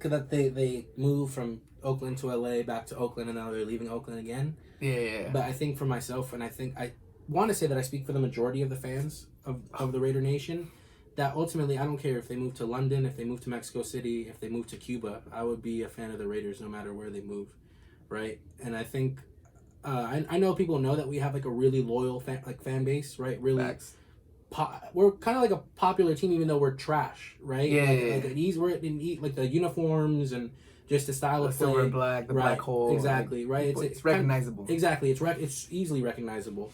that they moved from Oakland to LA back to Oakland and now they're leaving Oakland again. Yeah. But I think for myself, and I think I want to say that I speak for the majority of the fans of the Raider Nation, that ultimately I don't care if they move to London, if they move to Mexico City, if they move to Cuba, I would be a fan of the Raiders no matter where they move. Right, and I think I know people know that we have a really loyal fan base, right? Really, we're kind of like a popular team, even though we're trash, right? We're in the uniforms and just the style of play, silver and black, the black hole, exactly, right? It's recognizable. Exactly, it's easily recognizable.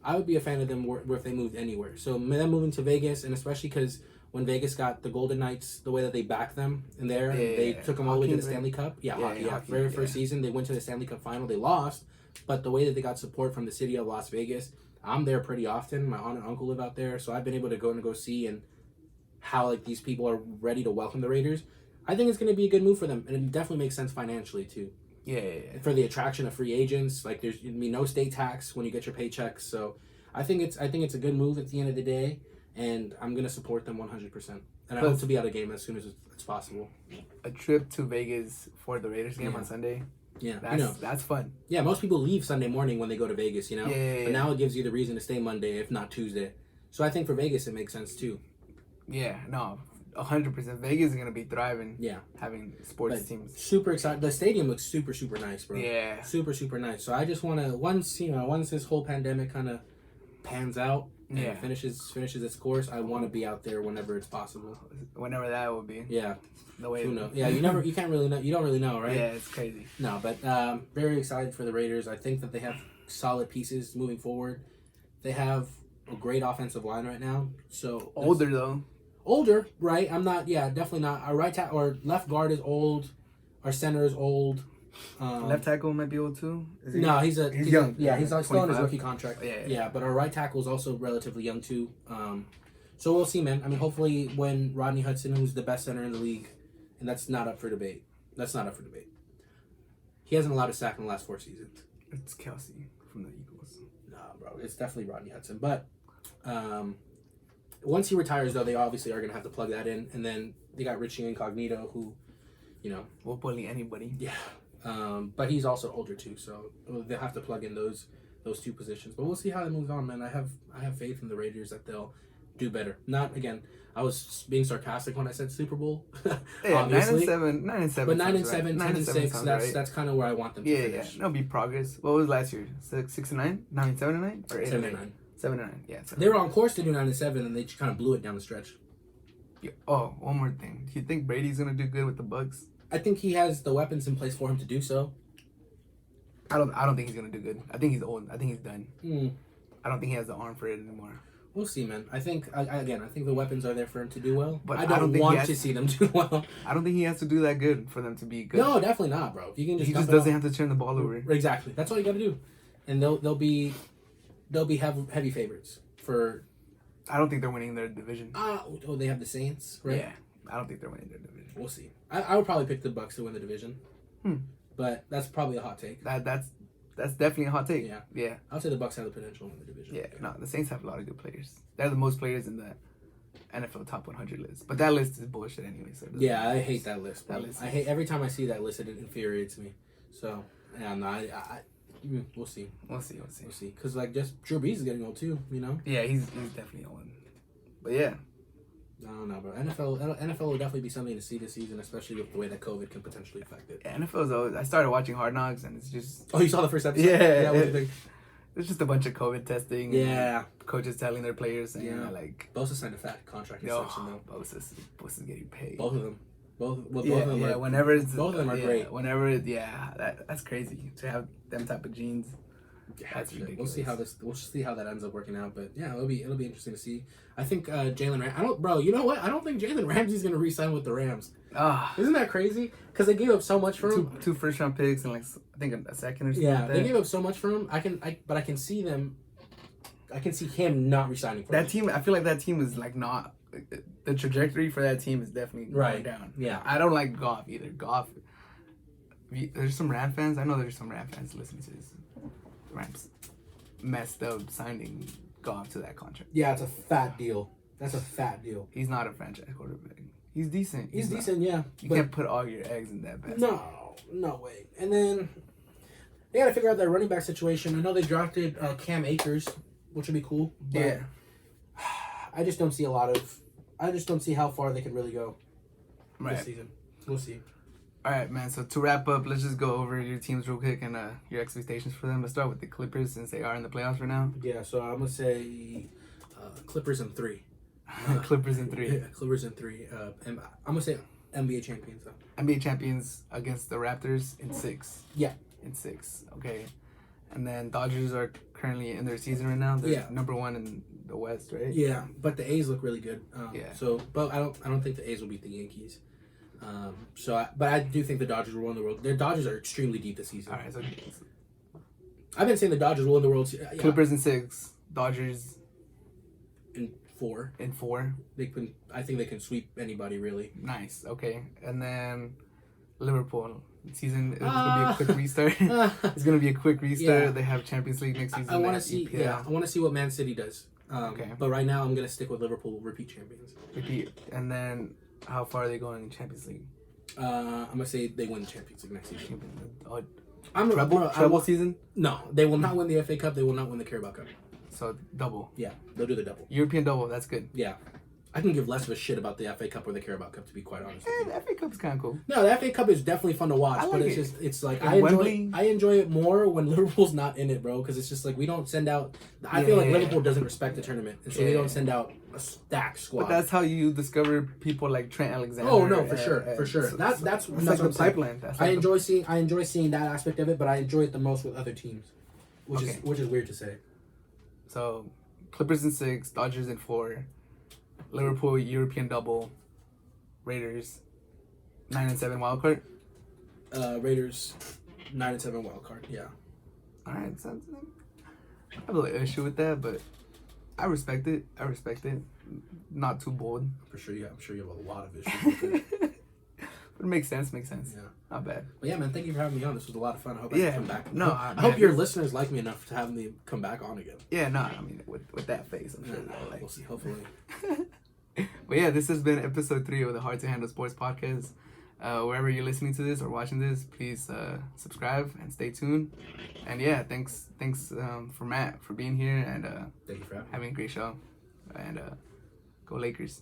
I would be a fan of them if they moved anywhere. So them moving to Vegas, and especially because when Vegas got the Golden Knights, the way that they backed them in there, they took them all the way to the Stanley Cup. Hockey, very first season, they went to the Stanley Cup final. They lost, but the way that they got support from the city of Las Vegas, I'm there pretty often. My aunt and uncle live out there, so I've been able to go see and how these people are ready to welcome the Raiders. I think it's going to be a good move for them, and it definitely makes sense financially too. Yeah. For the attraction of free agents, there's no state tax when you get your paychecks, so I think it's a good move at the end of the day. And I'm going to support them 100%. And I hope to be at a game as soon as it's possible. A trip to Vegas for the Raiders game on Sunday. Yeah. That's fun. Yeah, most people leave Sunday morning when they go to Vegas, Yeah. But now it gives you the reason to stay Monday, if not Tuesday. So I think for Vegas, it makes sense too. Yeah, no, 100%. Vegas is going to be thriving. Yeah. Having sports teams. Super excited. The stadium looks super, super nice, bro. Yeah. Super, super nice. So I just want to, once this whole pandemic kind of pans out, and finishes its course, I want to be out there whenever it's possible. Whenever that will be. Yeah. The way. Who knows? Yeah, you can't really know. You don't really know, right? Yeah, it's crazy. No, but very excited for the Raiders. I think that they have solid pieces moving forward. They have a great offensive line right now. So older though. Older, right? I'm not. Yeah, definitely not. Our or left guard is old. Our center is old. Left tackle might be old too. No, he's young. Yeah, he's still on his 25. rookie contract. Yeah. But our right tackle is also relatively young too. So we'll see, man. I mean, hopefully, when Rodney Hudson, who's the best center in the league, and that's not up for debate. He hasn't allowed a sack in the last 4 seasons. It's Kelsey from the Eagles. Nah, bro, it's definitely Rodney Hudson. But once he retires, though, they obviously are gonna have to plug that in, and then they got Richie Incognito, who, will bully anybody. Yeah. But he's also older too, so they'll have to plug in those 2 positions. But we'll see how it moves on, man. I have faith in the Raiders that they'll do better. Not again. I was being sarcastic when I said Super Bowl. Obviously. 9 and 7. But 9 and 7, 10 and 6. That's kind of where I want them to finish. Yeah, that'll be progress. What was last year? 6 and 9? 9 7 and 9? Or 8 7 and 9. 7 and 9. Yeah. They were on course to do 9 and 7, and they just kind of blew it down the stretch. Yeah. Oh, one more thing. Do you think Brady's gonna do good with the Bucks? I think he has the weapons in place for him to do so. I don't think he's gonna do good. I think he's old. I think he's done. Mm. I don't think he has the arm for it anymore. We'll see, man. I think the weapons are there for him to do well. But I don't want to see them do well. I don't think he has to do that good for them to be good. No, definitely not, bro. If you can he just doesn't have to turn the ball over. Exactly. That's all you got to do, and they'll be heavy favorites for. I don't think they're winning their division. They have the Saints, right? Yeah, I don't think they're winning their division. We'll see. I would probably pick the Bucks to win the division, but that's probably a hot take. That's That's definitely a hot take. Yeah. Yeah. I'll say the Bucks have the potential in the division. Yeah. No, the Saints have a lot of good players. They're the most players in the NFL top 100 list. But that list is bullshit anyway. So yeah, I hate that list. I hate every time I see that list. It infuriates me. So yeah, no, we'll see. We'll see. Because like just Drew Brees is getting old too. You know. Yeah, he's definitely old. But yeah. I don't know, bro. NFL will definitely be something to see this season, especially with the way that COVID can potentially affect it. Yeah, NFL is always. I started watching Hard Knocks and it's just. Oh, you saw the first episode? Yeah. What do you think? It's just a bunch of COVID testing. Yeah. And coaches telling their players, saying, like. Bosa signed a fat contract extension, though. Bosa's getting paid. Both of them. Both of them Both of them are great. That's crazy to have them type of genes. Yeah, that's ridiculous. We'll see how that ends up working out, but yeah, it'll be interesting to see. I think Jalen Ramsey. You know what? I don't think Jalen Ramsey's gonna re-sign with the Rams. Isn't that crazy? Because they gave up so much for him. Two first round picks and like I think a second or something. Yeah, they gave up so much for him. But I can see them. I can see him not re-signing for that team. I feel like that team is like not. The trajectory for that team is definitely going down. Yeah, I don't like Goff either. Goff. There's some Ram fans. I know there's some Ram fans listening to this. Rams messed up signing Goff to that contract. Yeah, it's a fat deal. That's a fat deal. He's not a franchise quarterback. He's decent. He's decent, yeah. You can't put all your eggs in that basket. No way. And then they got to figure out their running back situation. I know they drafted Cam Akers, which would be cool. But yeah. I just don't see how far they can really go this season. We'll see. All right, man. So to wrap up, let's just go over your teams real quick and your expectations for them. Let's start with the Clippers since they are in the playoffs right now. Yeah, so I'm going to say Clippers in 3. Clippers in 3. Yeah, Clippers in 3. And I'm going to say NBA champions, though. NBA champions against the Raptors in 6. Yeah. In 6. Okay. And then Dodgers are currently in their season right now. They're number 1 in the West, right? Yeah, but the A's look really good. Yeah. So, but I don't think the A's will beat the Yankees. But I do think the Dodgers will win the World. Their Dodgers are extremely deep this season. All right, so I've been saying the Dodgers will win the World Series. Yeah. Clippers in 6, Dodgers in 4. In 4, I think they can sweep anybody really. Nice. Okay, and then Liverpool season is gonna be a quick restart. It's gonna be a quick restart. Yeah. They have Champions League next season. I want to see. EPL. Yeah, I want to see what Man City does. Okay. But right now, I'm gonna stick with Liverpool repeat champions. And then. How far are they going in Champions League? I'm gonna say they win the Champions League next season. Treble season? No, they will not win the FA Cup. They will not win the Carabao Cup. So double. Yeah, they'll do the double. European double. That's good. Yeah, I can give less of a shit about the FA Cup or the Carabao Cup, to be quite honest. The FA Cup is kind of cool. No, the FA Cup is definitely fun to watch, but it's like I enjoy it more when Liverpool's not in it, bro. Because it's just like we don't send out. I feel like Liverpool doesn't respect the tournament, and so we don't send out a stacked squad. But that's how you discover people like Trent Alexander. Oh no, for sure. So, that's like the pipeline. I enjoy seeing that aspect of it, but I enjoy it the most with other teams, which is weird to say. So, Clippers in 6, Dodgers in 4, Liverpool European double, Raiders 9-7 wild card. Raiders 9-7 wild card. Yeah. All right, I have a little issue with that, but I respect it. Not too bold. I'm sure you have a lot of issues with it. But it makes sense. Yeah. Not bad. But yeah, man, thank you for having me on. This was a lot of fun. I hope I can come back. I hope your listeners like me enough to have me come back on again. Yeah, no, I mean, with that face, I'm sure they'll like. We'll see, hopefully. But yeah, this has been episode 3 of the Hard to Handle Sports podcast. Wherever you're listening to this or watching this, please subscribe and stay tuned. And yeah, thanks for Matt for being here and thank you for having a great show. And go Lakers.